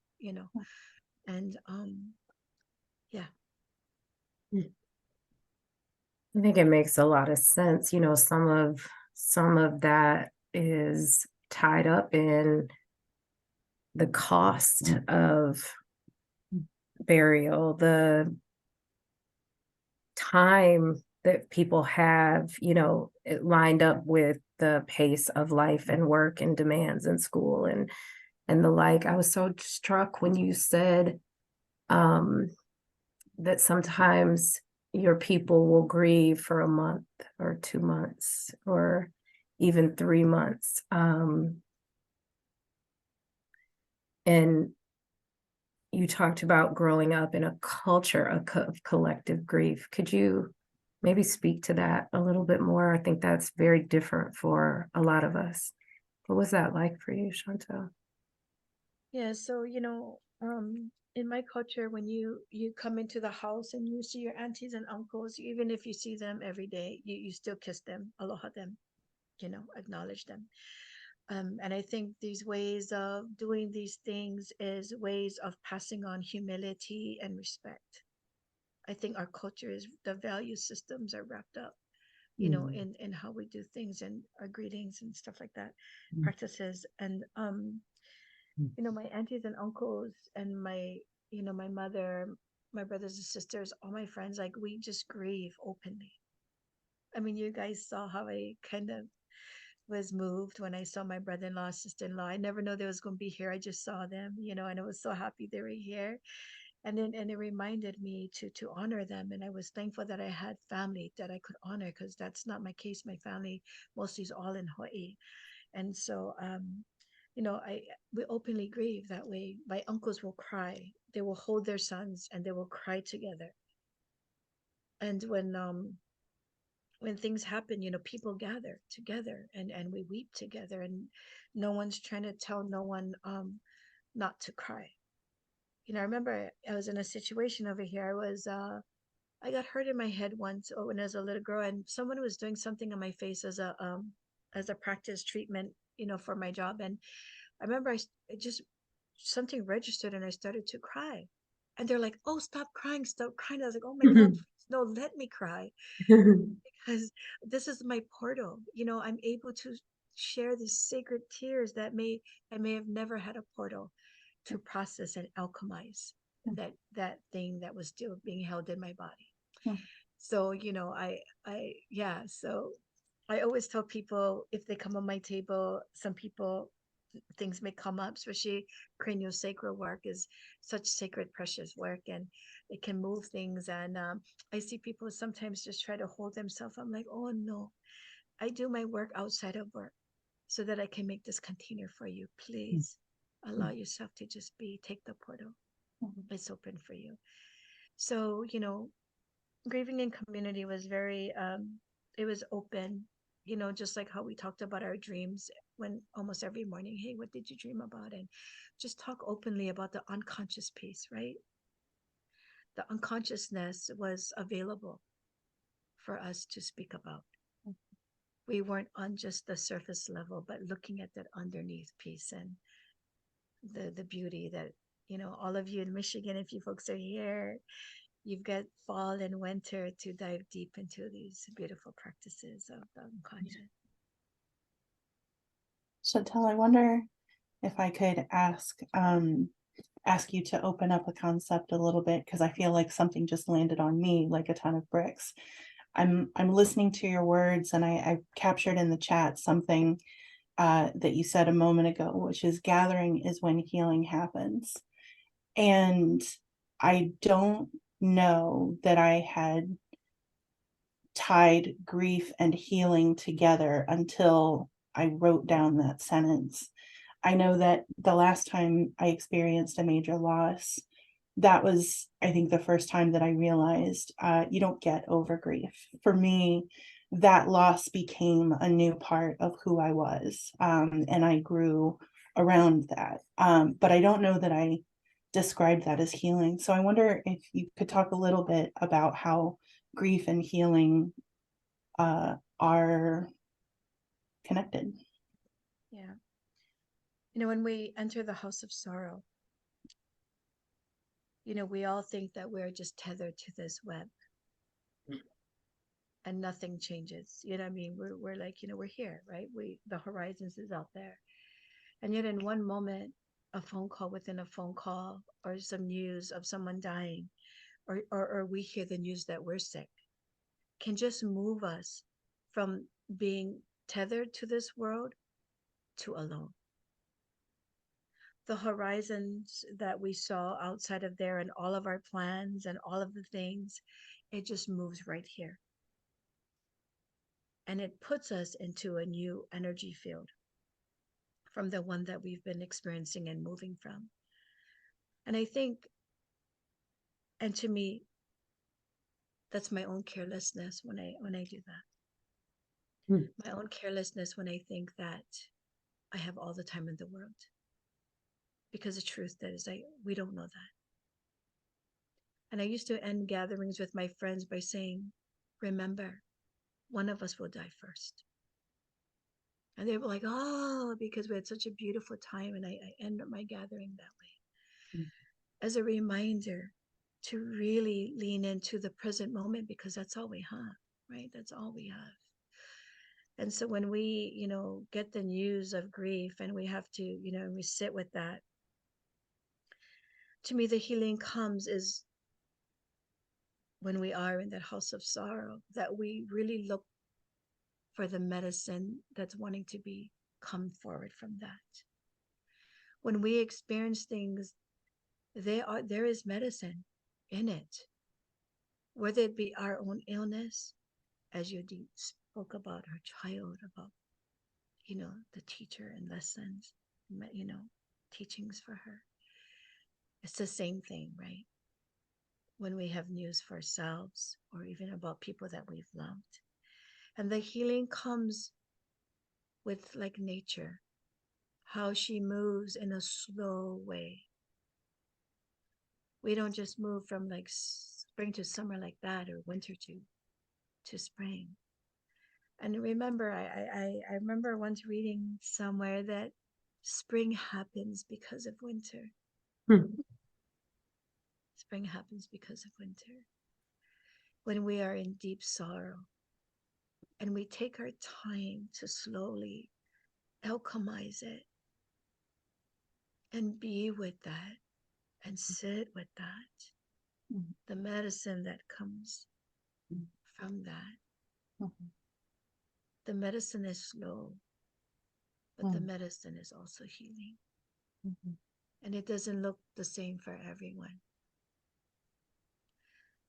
And yeah. I think it makes a lot of sense. Some of that is tied up in the cost of burial, the time that people have, it lined up with the pace of life and work and demands in school and the like. I was so struck when you said that sometimes your people will grieve for a month or 2 months or even 3 months. And you talked about growing up in a culture of collective grief. Could you maybe speak to that a little bit more? I think that's very different for a lot of us. What was that like for you, Schantell? Yeah, so in my culture, when you come into the house and you see your aunties and uncles, even if you see them every day, you still kiss them, aloha them, acknowledge them. And I think these ways of doing these things is ways of passing on humility and respect. I think our culture is, the value systems are wrapped up, in how we do things, and our greetings and stuff like that, practices. And my aunties and uncles, and my mother, my brothers and sisters, all my friends, like, we just grieve openly. I mean, you guys saw how I kind of was moved when I saw my brother-in-law, sister-in-law. I never know they was going to be here. I just saw them, and I was so happy they were here. And it reminded me to honor them. And I was thankful that I had family that I could honor, because that's not my case. My family mostly is all in Hawaii. And so I we openly grieve that way. My uncles will cry. They will hold their sons and they will cry together. And when things happen, people gather together, and we weep together, and no one's trying to tell no one not to cry. I remember I was in a situation over here. I got hurt in my head once, when I was a little girl, and someone was doing something on my face as a practice treatment, for my job. And I remember it just, something registered, and I started to cry. And they're like, "Oh, stop crying, stop crying." I was like, "Oh my God, no, let me cry." Because this is my portal. I'm able to share these sacred tears that I may have never had a portal to process and alchemize that thing that was still being held in my body. So, you know, yeah, so I always tell people if they come on my table, some people, things may come up, especially craniosacral work is such sacred, precious work, and it can move things. And I see people sometimes just try to hold themselves. I'm like, oh no, I do my work outside of work so that I can make this container for you. Please allow yourself to just be, take the portal. It's open for you. So, you know, grieving in community was very it was open, you know, just like how we talked about our dreams when almost every morning, hey, what did you dream about? And just talk openly about the unconscious piece, right? The unconsciousness was available for us to speak about. We weren't on just the surface level, but looking at that underneath piece and the beauty that, you know, all of you in Michigan, if you folks are here, you've got fall and winter to dive deep into these beautiful practices of the unconscious. Schantell, I wonder if I could ask you to open up a concept a little bit, because I feel like something just landed on me like a ton of bricks. I'm listening to your words, and I captured in the chat something that you said a moment ago, which is gathering is when healing happens. And I don't know that I had tied grief and healing together until I wrote down that sentence. I know that the last time I experienced a major loss, that was, I think, the first time that I realized you don't get over grief. For me, that loss became a new part of who I was, and I grew around that. But I don't know that I described that as healing. So I wonder if you could talk a little bit about how grief and healing are connected. Yeah. You know, when we enter the house of sorrow, you know, we all think that we're just tethered to this web and nothing changes. You know what I mean? We're like, you know, we're here, right? The horizons is out there. And yet in one moment, a phone call within a phone call or some news of someone dying, or we hear the news that we're sick, can just move us from being tethered to this world to alone. The horizons that we saw outside of there and all of our plans and all of the things, it just moves right here. And it puts us into a new energy field from the one that we've been experiencing and moving from. And I think, and to me, that's my own carelessness when I do that. My own carelessness when I think that I have all the time in the world. Because the truth is, we don't know that. And I used to end gatherings with my friends by saying, remember, one of us will die first. And they were like, oh, because we had such a beautiful time. And I end my gathering that way. As a reminder to really lean into the present moment, because that's all we have, right? That's all we have. And so when we, you know, get the news of grief and we have to, you know, we sit with that, to me, the healing comes is when we are in that house of sorrow, that we really look for the medicine that's wanting to be come forward from that. When we experience things, there is medicine in it, whether it be our own illness, as you spoke about her child, about, you know, the teacher and lessons, you know, teachings for her. It's the same thing, right? When we have news for ourselves or even about people that we've loved. And the healing comes with like nature, how she moves in a slow way. We don't just move from like spring to summer like that, or winter to spring. And remember, I remember once reading somewhere that spring happens because of winter. Spring happens because of winter. When we are in deep sorrow and we take our time to slowly alchemize it and be with that and sit with that, the medicine that comes from that. The medicine is slow, but the medicine is also healing. And it doesn't look the same for everyone.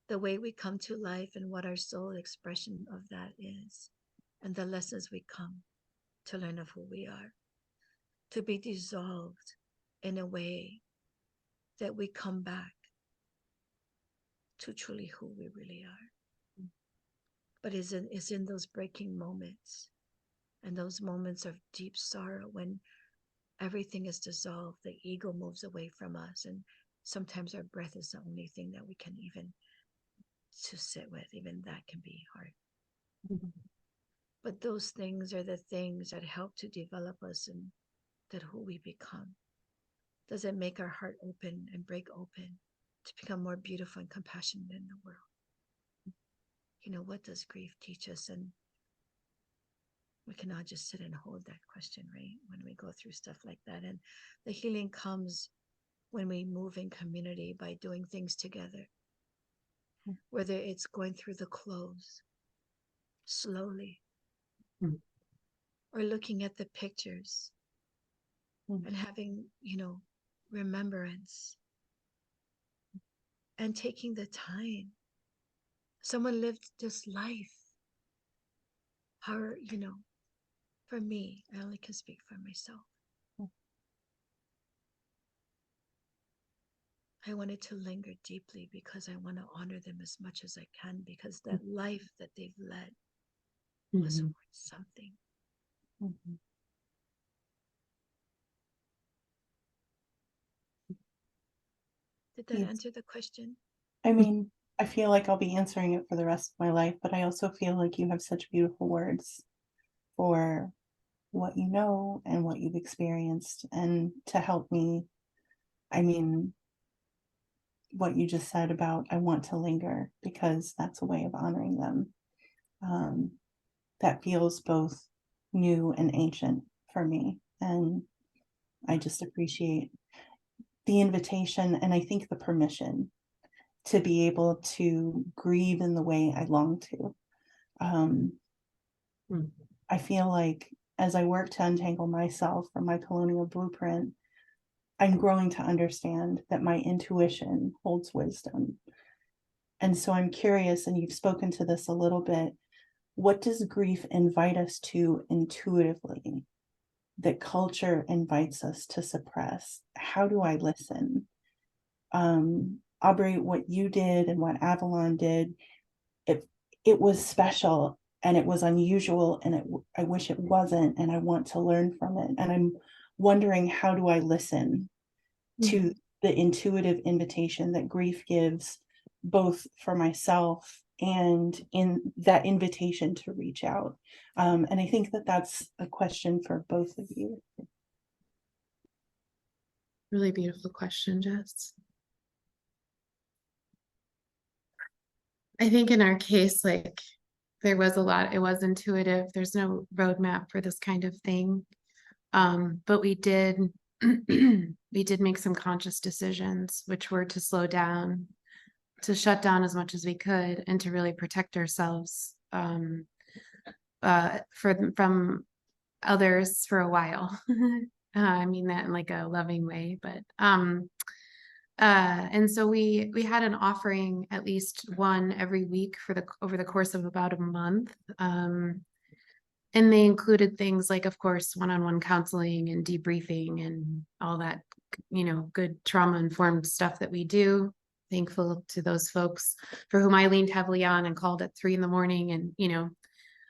The way we come to life and what our soul expression of that is, and the lessons we come to learn of who we are, to be dissolved in a way that we come back to truly who we really are. But it's in those breaking moments and those moments of deep sorrow when everything is dissolved, the ego moves away from us, and sometimes our breath is the only thing that we can even to sit with. Even that can be hard. But those things are the things that help to develop us and that who we become. Does it make our heart open and break open to become more beautiful and compassionate in the world? You know, what does grief teach us? And we cannot just sit and hold that question, right? When we go through stuff like that. And the healing comes when we move in community by doing things together. Whether it's going through the clothes slowly, or looking at the pictures and having, remembrance and taking the time. Someone lived this life. How, for me, I only can speak for myself. I wanted to linger deeply because I want to honor them as much as I can, because that life that they've led was worth something. Did that answer the question? I mean, I feel like I'll be answering it for the rest of my life, but I also feel like you have such beautiful words for what you know and what you've experienced, and to help me. I mean, what you just said about I want to linger because that's a way of honoring them. That feels both new and ancient for me. And I just appreciate the invitation, and I think the permission to be able to grieve in the way I long to. I feel like as I work to untangle myself from my colonial blueprint, I'm growing to understand that my intuition holds wisdom. And so I'm curious, and you've spoken to this a little bit, what does grief invite us to intuitively that culture invites us to suppress? How do I listen? Aubrey, what you did and what Avalon did, it was special and it was unusual, and I wish it wasn't, and I want to learn from it. And I'm wondering, how do I listen to the intuitive invitation that grief gives, both for myself and in that invitation to reach out? And I think that that's a question for both of you. Really beautiful question, Jess. I think in our case, like, there was a lot, it was intuitive. There's no roadmap for this kind of thing. But we did make some conscious decisions, which were to slow down, to shut down as much as we could, and to really protect ourselves from others for a while. I mean that in like a loving way, but and so we had an offering, at least one every week over the course of about a month. And they included things like, of course, one-on-one counseling and debriefing and all that, good trauma-informed stuff that we do. Thankful to those folks for whom I leaned heavily on and called at 3 a.m.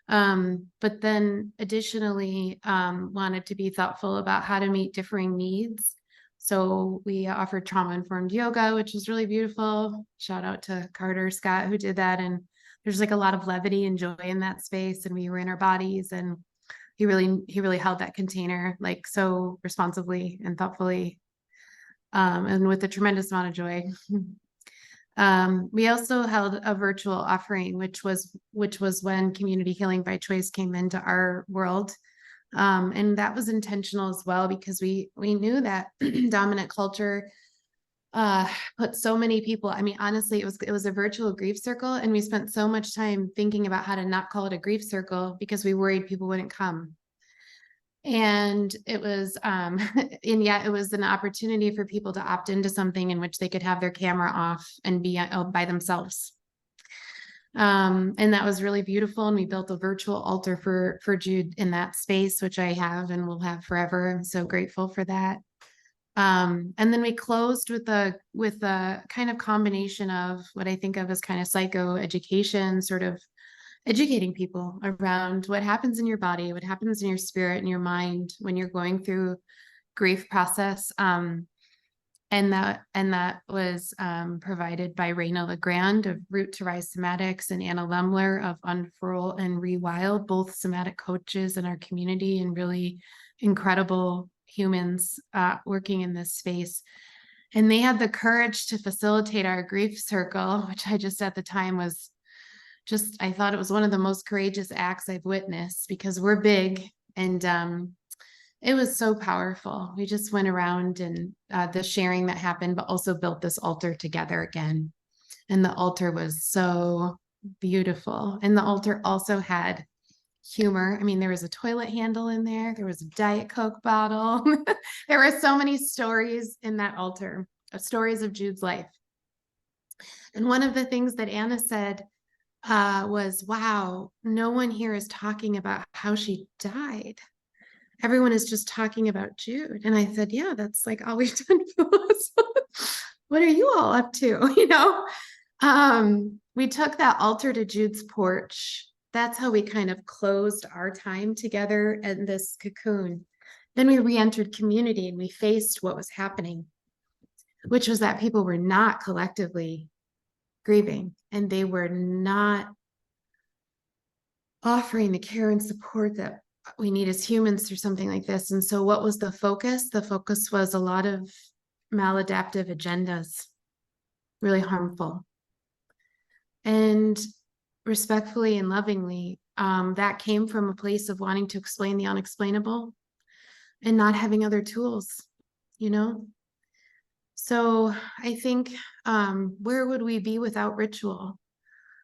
and, but then additionally, wanted to be thoughtful about how to meet differing needs. So we offered trauma-informed yoga, which was really beautiful. Shout out to Carter Scott, who did that. And there's like a lot of levity and joy in that space, and we were in our bodies, and he really held that container like so responsibly and thoughtfully, and with a tremendous amount of joy. We also held a virtual offering, which was when community healing by choice came into our world. And that was intentional as well, because we knew that dominant culture put so many people, I mean, honestly, it was a virtual grief circle, and we spent so much time thinking about how to not call it a grief circle because we worried people wouldn't come. And it was and yet it was an opportunity for people to opt into something in which they could have their camera off and be by themselves. And that was really beautiful. And we built a virtual altar for Jude in that space, which I have and will have forever. I'm so grateful for that. And then we closed with a kind of combination of what I think of as kind of psychoeducation, sort of educating people around what happens in your body, what happens in your spirit and your mind when you're going through grief process. And that was provided by Raina LeGrand of Root to Rise Somatics and Anna Lemler of Unfurl and Rewild, both somatic coaches in our community and really incredible humans working in this space. And they had the courage to facilitate our grief circle, which I just at the time was just, I thought it was one of the most courageous acts I've witnessed, because we're big, and it was so powerful. We just went around and the sharing that happened, but also built this altar together again. And the altar was so beautiful. And the altar also had humor. I mean, there was a toilet handle in there. There was a Diet Coke bottle. There were so many stories in that altar, stories of Jude's life. And one of the things that Anna said was, wow, no one here is talking about how she died. Everyone is just talking about Jude. And I said, yeah, that's like all we've done for us. What are you all up to? You know, we took that altar to Jude's porch. That's how we kind of closed our time together in this cocoon. Then we re-entered community and we faced what was happening, which was that people were not collectively grieving, and they were not offering the care and support that we need as humans through something like this. And so what was the focus? The focus was a lot of maladaptive agendas, really harmful. And respectfully and lovingly, that came from a place of wanting to explain the unexplainable and not having other tools, you know? So I think, where would we be without ritual?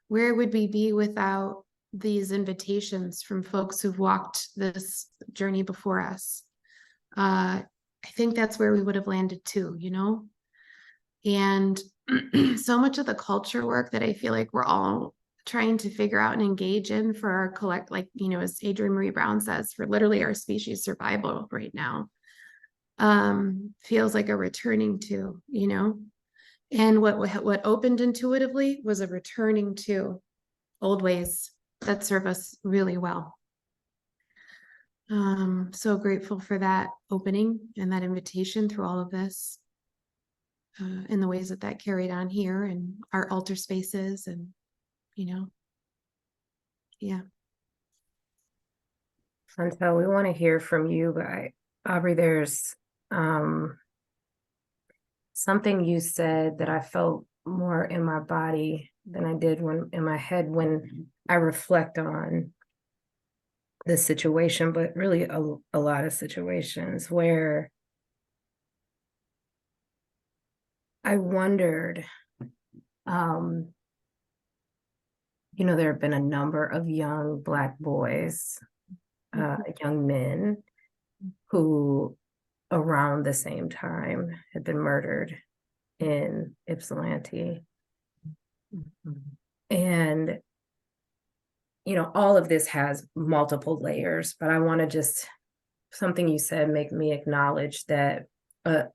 Where would we be without these invitations from folks who've walked this journey before us? I think that's where we would have landed too, you know? And so much of the culture work that I feel like we're all trying to figure out and engage in for our like, you know, as Adrienne Marie Brown says, for literally our species survival right now, feels like a returning to, you know? And what opened intuitively was a returning to old ways that serve us really well. So grateful for that opening and that invitation through all of this, in the ways that carried on here and our altar spaces, and, you know, yeah. Schantell, we want to hear from you, but Aubrey, there's something you said that I felt more in my body than I did in my head when I reflect on the situation, but really a lot of situations where I wondered, you know, there have been a number of young Black boys, young men who around the same time had been murdered in Ypsilanti. And, you know, all of this has multiple layers, but I want to just, something you said make me acknowledge that a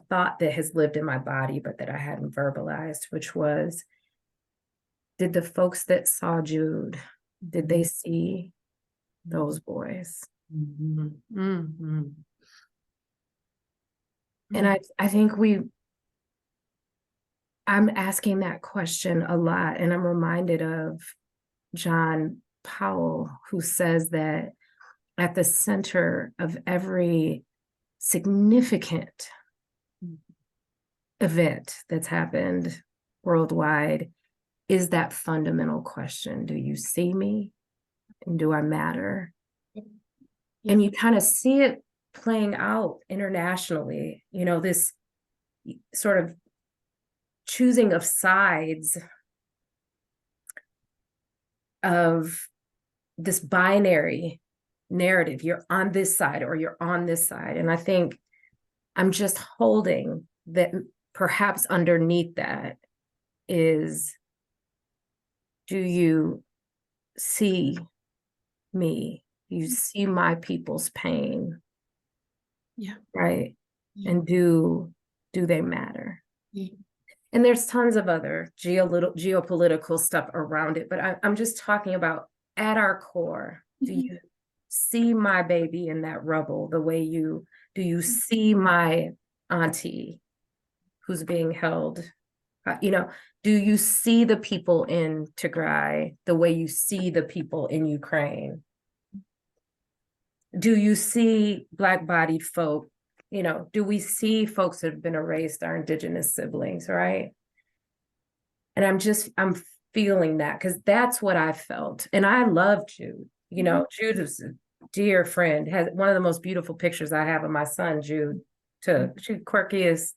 thought that has lived in my body, but that I hadn't verbalized, which was, did the folks that saw Jude, did they see those boys? Mm-hmm. Mm-hmm. And I think I'm asking that question a lot, and I'm reminded of John Powell, who says that at the center of every significant event that's happened worldwide is that fundamental question: do you see me? And do I matter? And you kind of see it playing out internationally, you know, this sort of choosing of sides of this binary narrative. You're on this side or you're on this side. And I think I'm just holding that perhaps underneath that is, do you see me? You see my people's pain? Yeah. Right. Yeah. And do they matter? Yeah. And there's tons of other geopolitical stuff around it, but I'm just talking about at our core. Do you see my baby in that rubble the way do you see my auntie who's being held? You know, do you see the people in Tigray the way you see the people in Ukraine? Do you see Black-bodied folk? You know, do we see folks that have been erased, our Indigenous siblings, right? And I'm feeling that because that's what I felt. And I love Jude. You know, Jude is a dear friend, has one of the most beautiful pictures I have of my son, Jude. She's quirkiest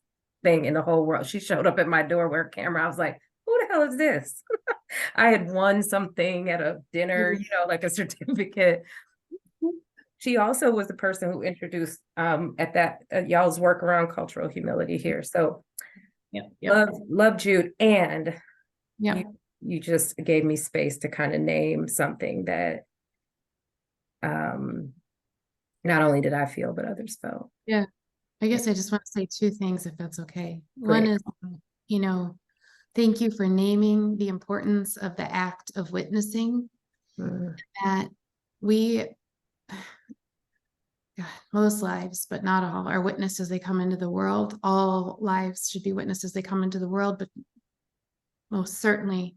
thing in the whole world. She showed up at my door with her camera. I was like, who the hell is this? I had won something at a dinner, you know, like a certificate. She also was the person who introduced at y'all's work around cultural humility here. So love Jude. And you just gave me space to kind of name something that not only did I feel, but others felt. Yeah. I guess I just want to say two things, if that's okay. Great. One is, you know, thank you for naming the importance of the act of witnessing. That we, most lives, but not all, are witnessed as they come into the world. All lives should be witnessed as they come into the world, but most certainly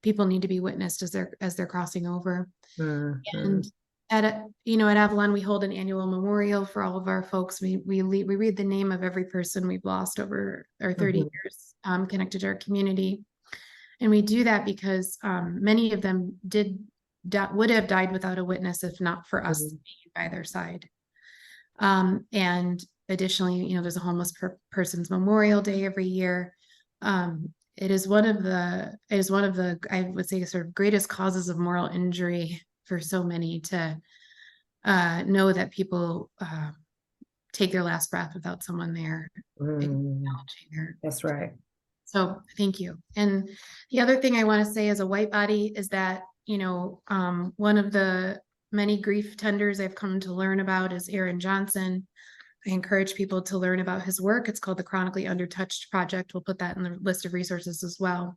people need to be witnessed as they're crossing over. And at Avalon, we hold an annual memorial for all of our folks. We read the name of every person we've lost over our 30 years connected to our community. And we do that because many of them would have died without a witness if not for us being by their side. And additionally, you know, there's a homeless person's Memorial Day every year. It is one of the, I would say, sort of greatest causes of moral injury for so many to know that people take their last breath without someone there acknowledging her. That's right. So thank you. And the other thing I want to say as a white body is that, you know, one of the many grief tenders I've come to learn about is Aaron Johnson. I encourage people to learn about his work. It's called the Chronically Undertouched Project. We'll put that in the list of resources as well.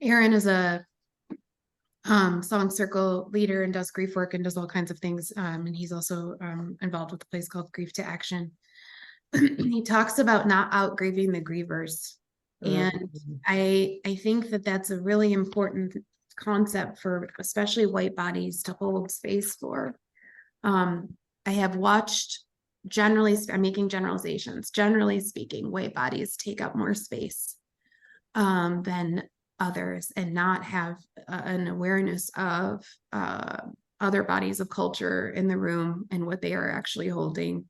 Aaron is a song circle leader and does grief work and does all kinds of things. And he's also involved with a place called Grief to Action. He talks about not out grieving the grievers. And I think that that's a really important concept for especially white bodies to hold space for. I have watched, I'm making generalizations, generally speaking, white bodies take up more space than others and not have an awareness of other bodies of culture in the room and what they are actually holding.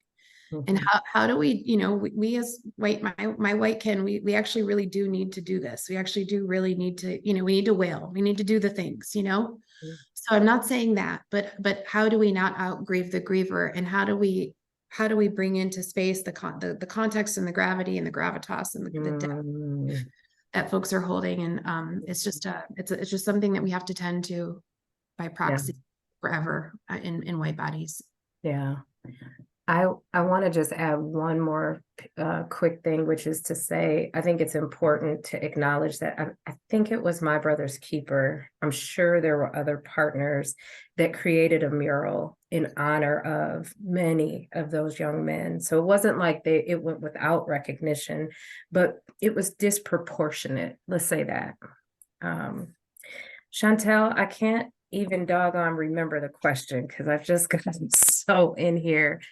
And how do we, you know, we as white, my white kin, we actually really do need to do this. We actually do really need to, you know, we need to wail, we need to do the things, you know. So I'm not saying that, but how do we not out grieve the griever, and how do we bring into space the context and the gravity and the gravitas and the depth that folks are holding. And it's just something that we have to tend to by proxy forever in white bodies. Yeah. I want to just add one more quick thing, which is to say, I think it's important to acknowledge that I think it was My Brother's Keeper. I'm sure there were other partners that created a mural in honor of many of those young men. So it wasn't like it went without recognition, but it was disproportionate. Let's say that. Schantell, I can't even doggone remember the question because I've just gotten so in here.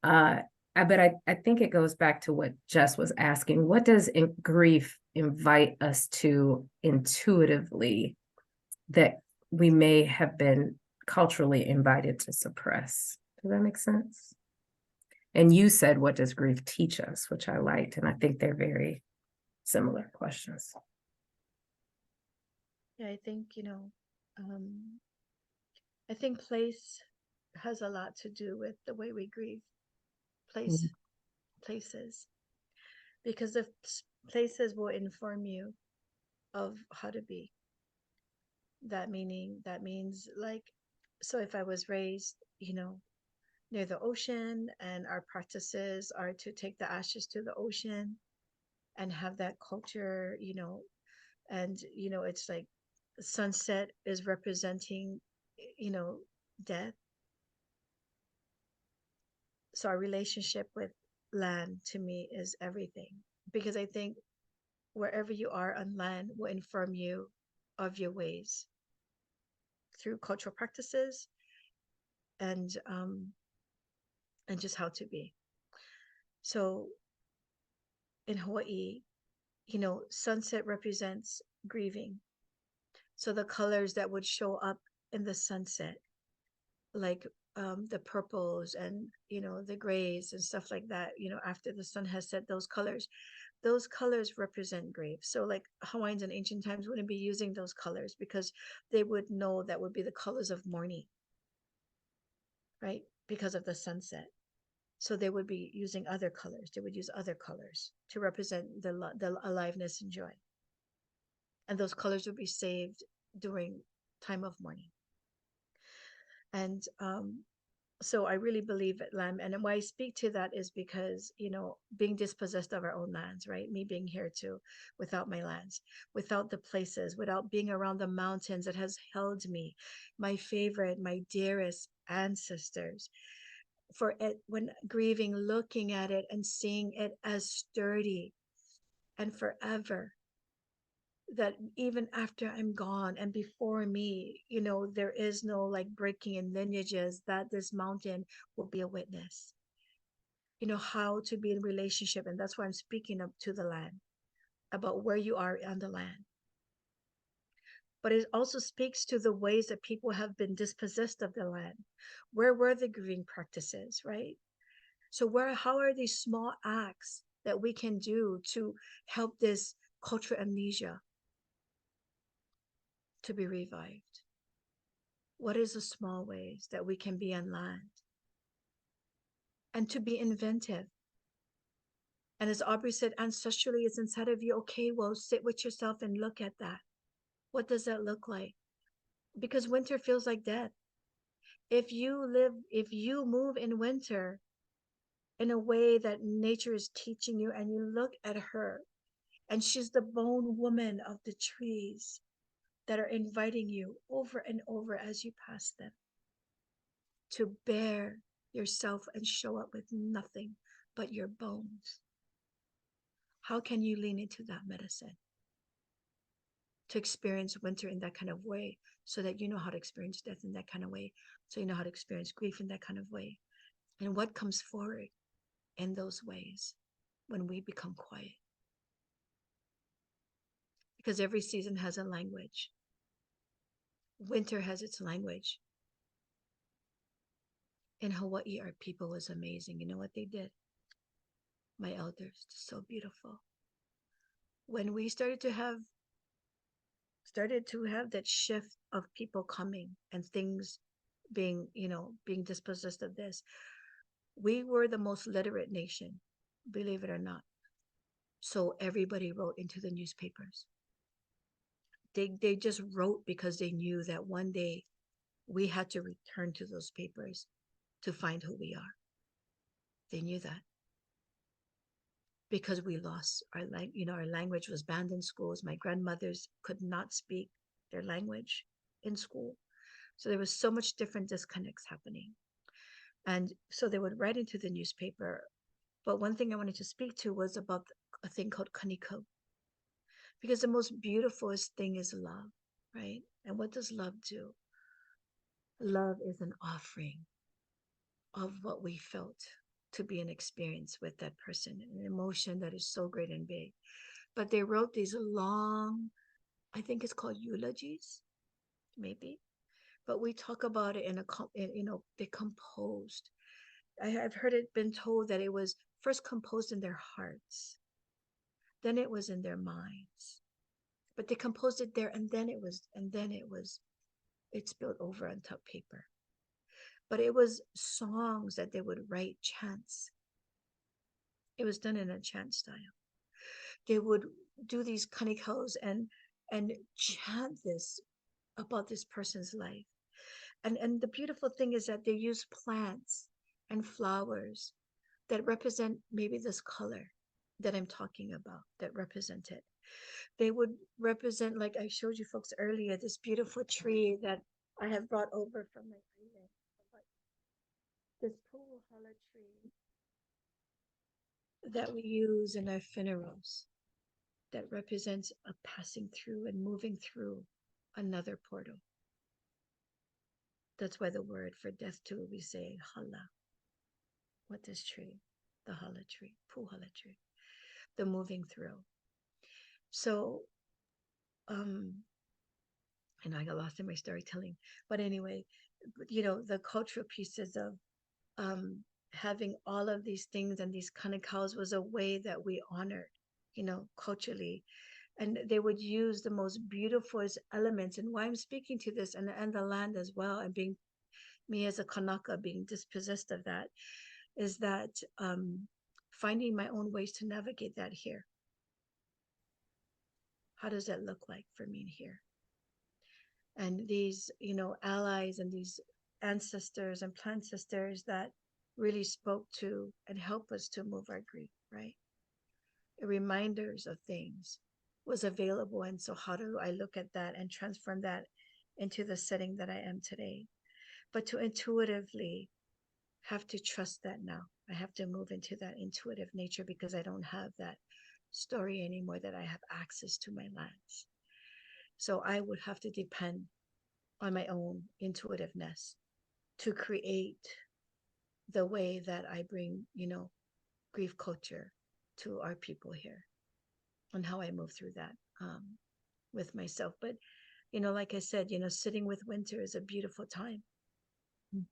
But I think it goes back to what Jess was asking. What does grief invite us to intuitively that we may have been culturally invited to suppress? Does that make sense? And you said, what does grief teach us? Which I liked, and I think they're very similar questions. Yeah, I think, I think place has a lot to do with the way we grieve. Mhm. Places, because the places will inform you of how to be. That means like, so if I was raised, near the ocean, and our practices are to take the ashes to the ocean and have that culture, and it's like sunset is representing, you know, death. So our relationship with land to me is everything, because I think wherever you are on land will inform you of your ways through cultural practices, and just how to be. So in Hawaii, sunset represents grieving. So the colors that would show up in the sunset, like the purples and the grays and stuff like that, after the sun has set, those colors represent grief. So like Hawaiians in ancient times wouldn't be using those colors because they would know that would be the colors of mourning, right? Because of the sunset. So they would be using other colors. They would use other colors to represent the aliveness and joy. And those colors would be saved during time of mourning. And so I really believe at land. And why I speak to that is because, being dispossessed of our own lands, right? Me being here too, without my lands, without the places, without being around the mountains that has held me, my favorite, my dearest ancestors. For it, when grieving, looking at it and seeing it as sturdy and forever, that even after I'm gone and before me, there is no like breaking in lineages, that this mountain will be a witness. How to be in relationship. And that's why I'm speaking up to the land, about where you are on the land. But it also speaks to the ways that people have been dispossessed of the land. Where were the grieving practices, right? So how are these small acts that we can do to help this cultural amnesia to be revived? What is the small ways that we can be on land? And to be inventive. And as Aubrey said, ancestrally is inside of you. Okay, well, sit with yourself and look at that. What does that look like? Because winter feels like death. If you move in winter in a way that nature is teaching you, and you look at her, and she's the bone woman of the trees that are inviting you over and over as you pass them to bear yourself and show up with nothing but your bones. How can you lean into that medicine to experience winter in that kind of way, so that you know how to experience death in that kind of way, so you know how to experience grief in that kind of way? And what comes forward in those ways when we become quiet? Because every season has a language. Winter has its language. In Hawaii, our people was amazing. You know what they did? My elders, so beautiful. When we started to have that shift of people coming and things being dispossessed of this, we were the most literate nation, believe it or not. So everybody wrote into the newspapers. They just wrote because they knew that one day we had to return to those papers to find who we are. They knew that. Because we lost our language was banned in schools. My grandmothers could not speak their language in school. So there was so much different disconnects happening. And so they would write into the newspaper. But one thing I wanted to speak to was about a thing called kaniko. Because the most beautifulest thing is love, right? And what does love do? Love is an offering of what we felt to be an experience with that person, an emotion that is so great and big. But they wrote these long, I think it's called eulogies, maybe. But we talk about it they composed. I've heard it been told that it was first composed in their hearts, then it was in their minds, but they composed it there, and then it spilled over on top paper. But it was songs that they would write, chants. It was done in a chant style. They would do these kanikos and chant this about this person's life. And the beautiful thing is that they use plants and flowers that represent maybe this color that I'm talking about, that represent it. They would represent, like I showed you folks earlier, this beautiful tree that I have brought over from my island. This puuhala tree that we use in our funerals, that represents a passing through and moving through another portal. That's why the word for death too, we say hala. What this tree? The hala tree, puuhala tree, the moving through. So, and I got lost in my storytelling, but anyway, the cultural pieces of having all of these things and these kanikals was a way that we honored, culturally. And they would use the most beautiful elements. And why I'm speaking to this, and the land as well, and being me as a Kanaka being dispossessed of that, is that finding my own ways to navigate that here. How does that look like for me here? And these, allies and these ancestors and plant sisters that really spoke to and help us to move our grief, right? Reminders of things was available. And so how do I look at that and transform that into the setting that I am today? But to intuitively have to trust that now. I have to move into that intuitive nature because I don't have that story anymore, that I have access to my lands. So I would have to depend on my own intuitiveness to create the way that I bring, grief culture to our people here, and how I move through that with myself. But, like I said, sitting with winter is a beautiful time.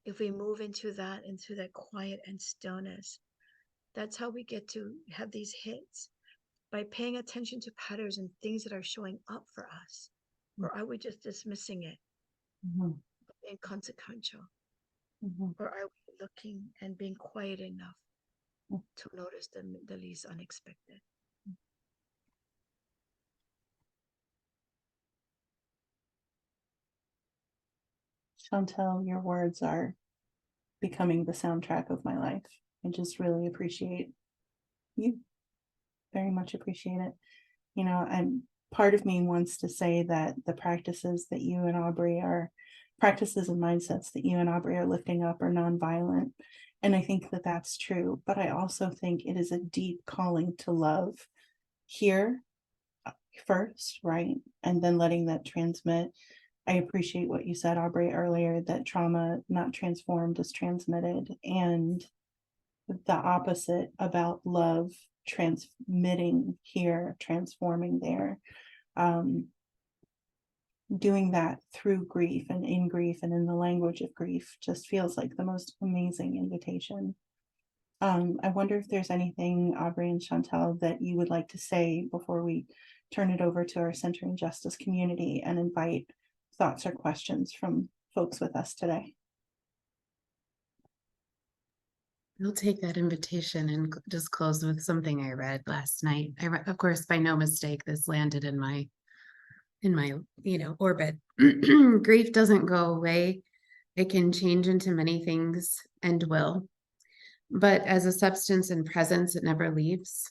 If we move into that quiet and stillness, that's how we get to have these hits, by paying attention to patterns and things that are showing up for us. Or are we just dismissing it, inconsequential? Or are we looking and being quiet enough to notice the least unexpected? Schantell, your words are becoming the soundtrack of my life. I just really appreciate you. Very much appreciate it. I'm part of me wants to say that the practices that you and Aubrey are practices and mindsets that you and Aubrey are lifting up are nonviolent. And I think that that's true, but I also think it is a deep calling to love here first, right? And then letting that transmit. I appreciate what you said, Aubrey, earlier, that trauma not transformed is transmitted, and the opposite about love transmitting here, transforming there. Doing that through grief and in grief and in the language of grief just feels like the most amazing invitation. I wonder if there's anything, Aubrey and Schantell, that you would like to say before we turn it over to our Center and Justice community and invite thoughts or questions from folks with us today. I'll take that invitation and just close with something I read last night. Of course, by no mistake, this landed in my orbit. Grief doesn't go away. It can change into many things and will. But as a substance and presence, it never leaves.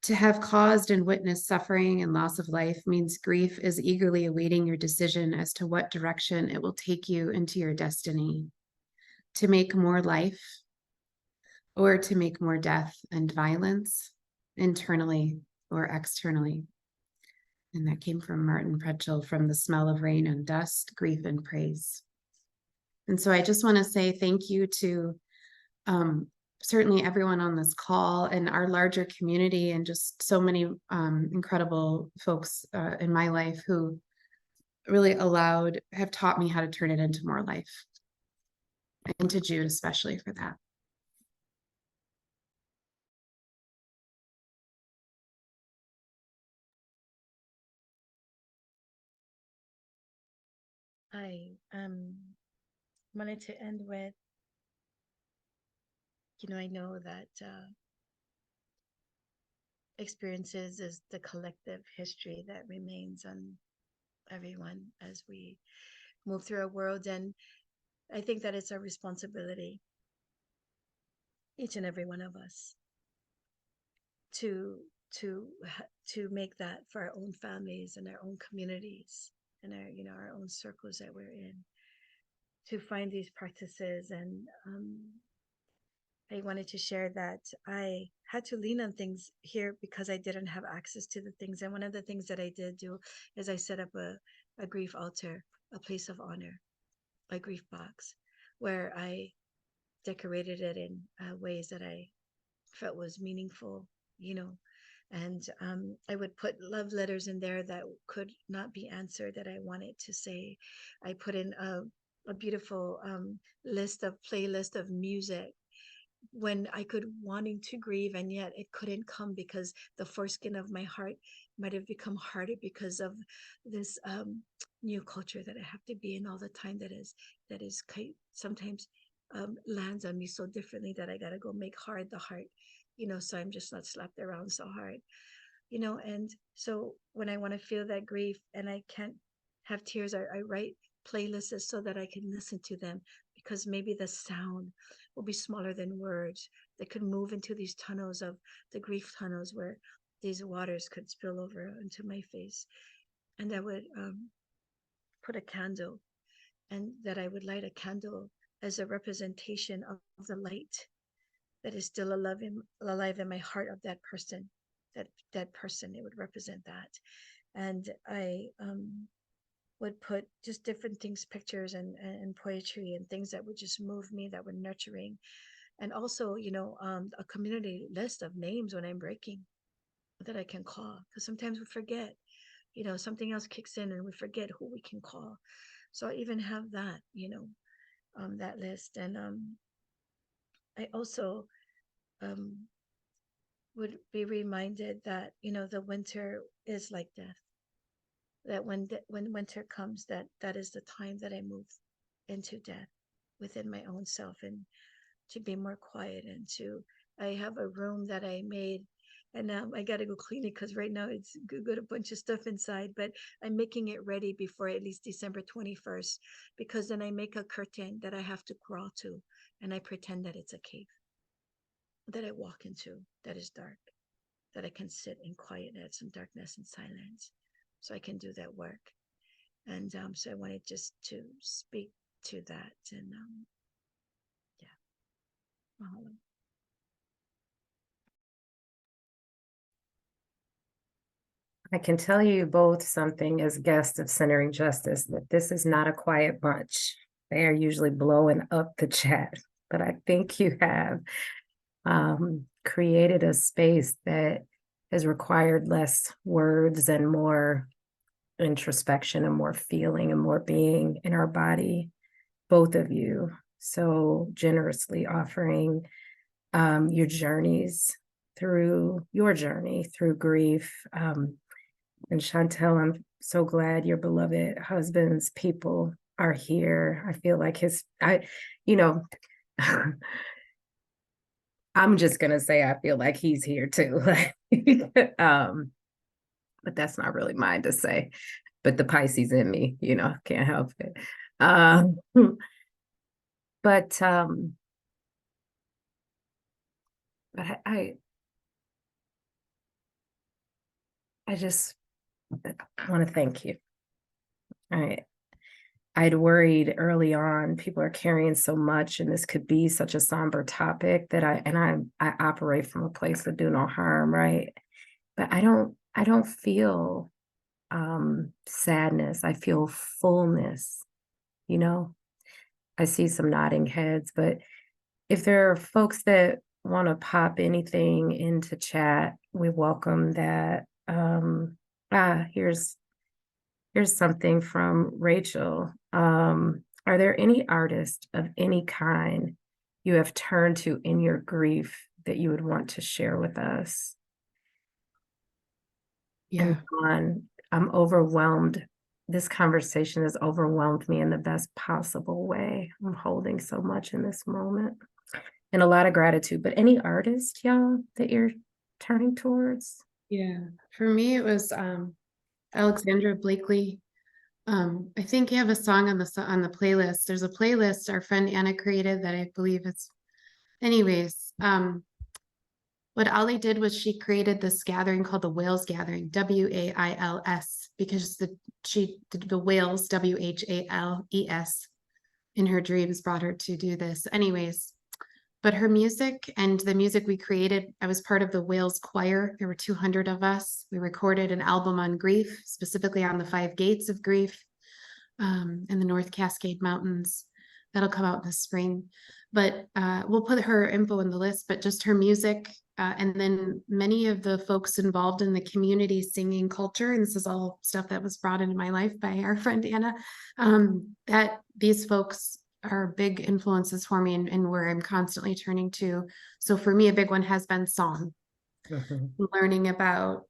To have caused and witnessed suffering and loss of life means grief is eagerly awaiting your decision as to what direction it will take you into your destiny. To make more life, or to make more death and violence, internally or externally. And that came from Martin Pretchell, from The Smell of Rain and Dust, Grief and Praise. And so I just want to say thank you to certainly everyone on this call and our larger community, and just so many incredible folks in my life who really have taught me how to turn it into more life. And to Jude especially for that. I wanted to end with, I know that experiences is the collective history that remains on everyone as we move through our world. And I think that it's our responsibility, each and every one of us, to to make that for our own families and our own communities and our own circles that we're in, to find these practices. And I wanted to share that I had to lean on things here because I didn't have access to the things. And one of the things that I did do is I set up a grief altar, a place of honor, a grief box, where I decorated it in ways that I felt was meaningful, and I would put love letters in there that could not be answered that I wanted to say. I put in a beautiful playlist of music when I could wanting to grieve, and yet it couldn't come because the foreskin of my heart might have become harder because of this new culture that I have to be in all the time, that is sometimes lands on me so differently that I gotta go make hard the heart, so I'm just not slapped around so hard, and so when I want to feel that grief and I can't have tears, I write playlists so that I can listen to them, because maybe the sound will be smaller than words. They could move into these tunnels of the grief tunnels where these waters could spill over into my face. And I would put a candle, and that I would light a candle as a representation of the light that is still alive in my heart of that person. That person, it would represent that. And I would put just different things, pictures and poetry and things that would just move me, that were nurturing. And also, a community list of names when I'm breaking that I can call, because sometimes we forget, something else kicks in and we forget who we can call. So I even have that, that list. And I also would be reminded that, the winter is like death, that when winter comes, that is the time that I move into death within my own self, and to be more quiet. And I have a room that I made, and I got to go clean it because right now it's got a bunch of stuff inside, but I'm making it ready before at least December 21st, because then I make a curtain that I have to crawl to, and I pretend that it's a cave that I walk into, that is dark, that I can sit in quietness and darkness and silence, so I can do that work. And so I wanted just to speak to that. And yeah. I can tell you both something as guests of Centering Justice, that this is not a quiet bunch. They are usually blowing up the chat, but I think you have created a space that has required less words and more introspection and more feeling and more being in our body, both of you so generously offering your journeys through your journey through grief. And Schantell, I'm so glad your beloved husband's people are here. I feel like I'm just gonna say I feel like he's here too. But that's not really mine to say. But the Pisces in me, can't help it. But I just want to thank you. I'd worried early on, people are carrying so much, and this could be such a somber topic, that I operate from a place of do no harm, right? But I don't feel sadness. I feel fullness, I see some nodding heads, but if there are folks that want to pop anything into chat, we welcome that. Here's something from Rachel. Are there any artists of any kind you have turned to in your grief that you would want to share with us? Yeah. And I'm overwhelmed this conversation has overwhelmed me in the best possible way. I'm holding so much in this moment and a lot of gratitude. But any artist, y'all, that you're turning towards? Yeah, for me it was Alexandra Blakely. I think you have a song on the playlist. There's a playlist our friend Anna created that I believe is, anyways. What Ali did was she created this gathering called the Whales Gathering, WAILS, because she did the whales, WHALES, in her dreams brought her to do this. Anyways, but her music and the music we created, I was part of the Whales choir. There were 200 of us. We recorded an album on grief, specifically on the 5 gates of grief in the North Cascade Mountains. That'll come out in the spring. But we'll put her info in the list, but just her music. And then many of the folks involved in the community singing culture, and this is all stuff that was brought into my life by our friend Anna, that these folks are big influences for me and where I'm constantly turning to. So for me, a big one has been song. Learning about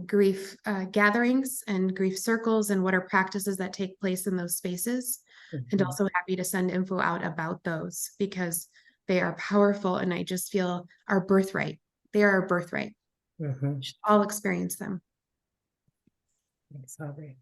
grief gatherings and grief circles and what are practices that take place in those spaces. And also happy to send info out about those because they are powerful and I just feel our birthright. They are our birthright. We should all experience them. Thanks, Aubrey.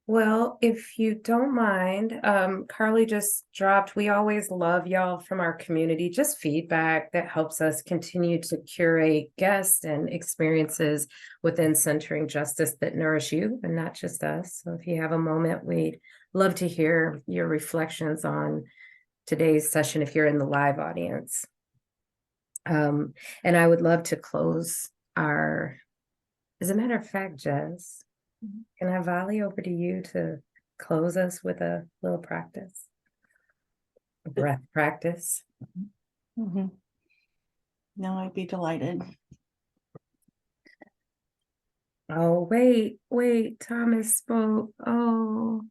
Well, if you don't mind, Carly just dropped, we always love y'all from our community, just feedback that helps us continue to curate guests and experiences within centering justice that nourish you and not just us. So if you have a moment, we'd love to hear your reflections on today's session if you're in the live audience. And I would love to close as a matter of fact, Jess, can I volley over to you to close us with a little practice? A breath practice. No, I'd be delighted. Oh, wait, Thomas spoke. Oh,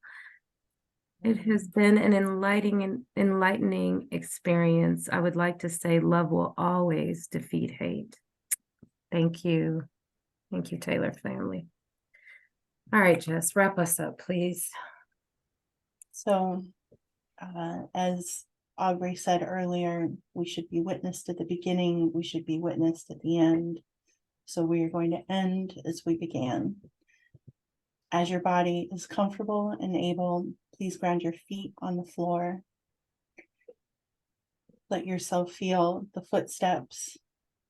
it has been an enlightening experience. I would like to say love will always defeat hate. Thank you. Thank you, Taylor family. All right, Jess, wrap us up, please. So, as Aubrey said earlier, we should be witnessed at the beginning, we should be witnessed at the end. So we are going to end as we began. As your body is comfortable and able, please ground your feet on the floor. Let yourself feel the footsteps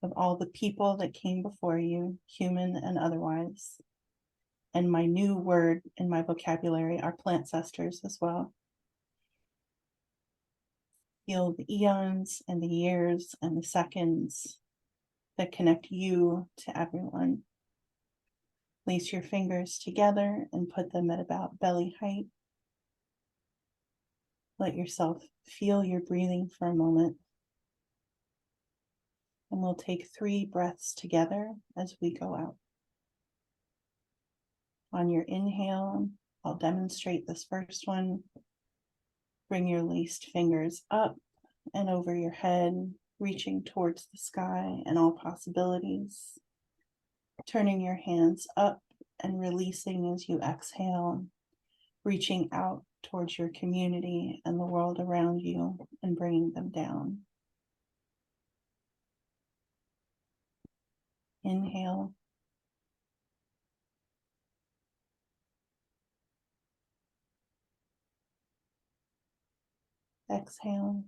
of all the people that came before you, human and otherwise. And my new word in my vocabulary are plantcestors as well. Feel the eons and the years and the seconds that connect you to everyone. Place your fingers together and put them at about belly height. Let yourself feel your breathing for a moment. And we'll take 3 breaths together as we go out. On your inhale, I'll demonstrate this first one. Bring your laced fingers up and over your head, reaching towards the sky and all possibilities. Turning your hands up and releasing as you exhale, reaching out towards your community and the world around you and bringing them down. Inhale. Exhale.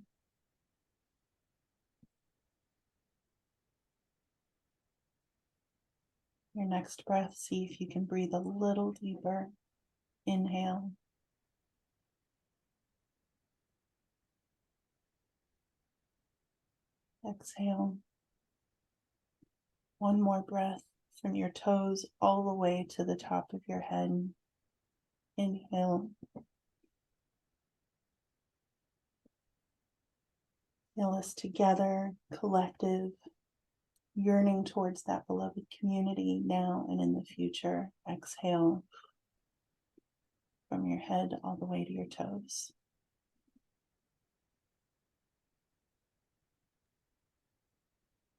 Your next breath, see if you can breathe a little deeper. Inhale. Exhale. One more breath from your toes all the way to the top of your head. Inhale. Feel us together, collective, yearning towards that beloved community now and in the future. Exhale from your head all the way to your toes.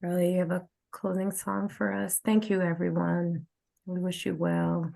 Really, you have a closing song for us. Thank you, everyone. We wish you well.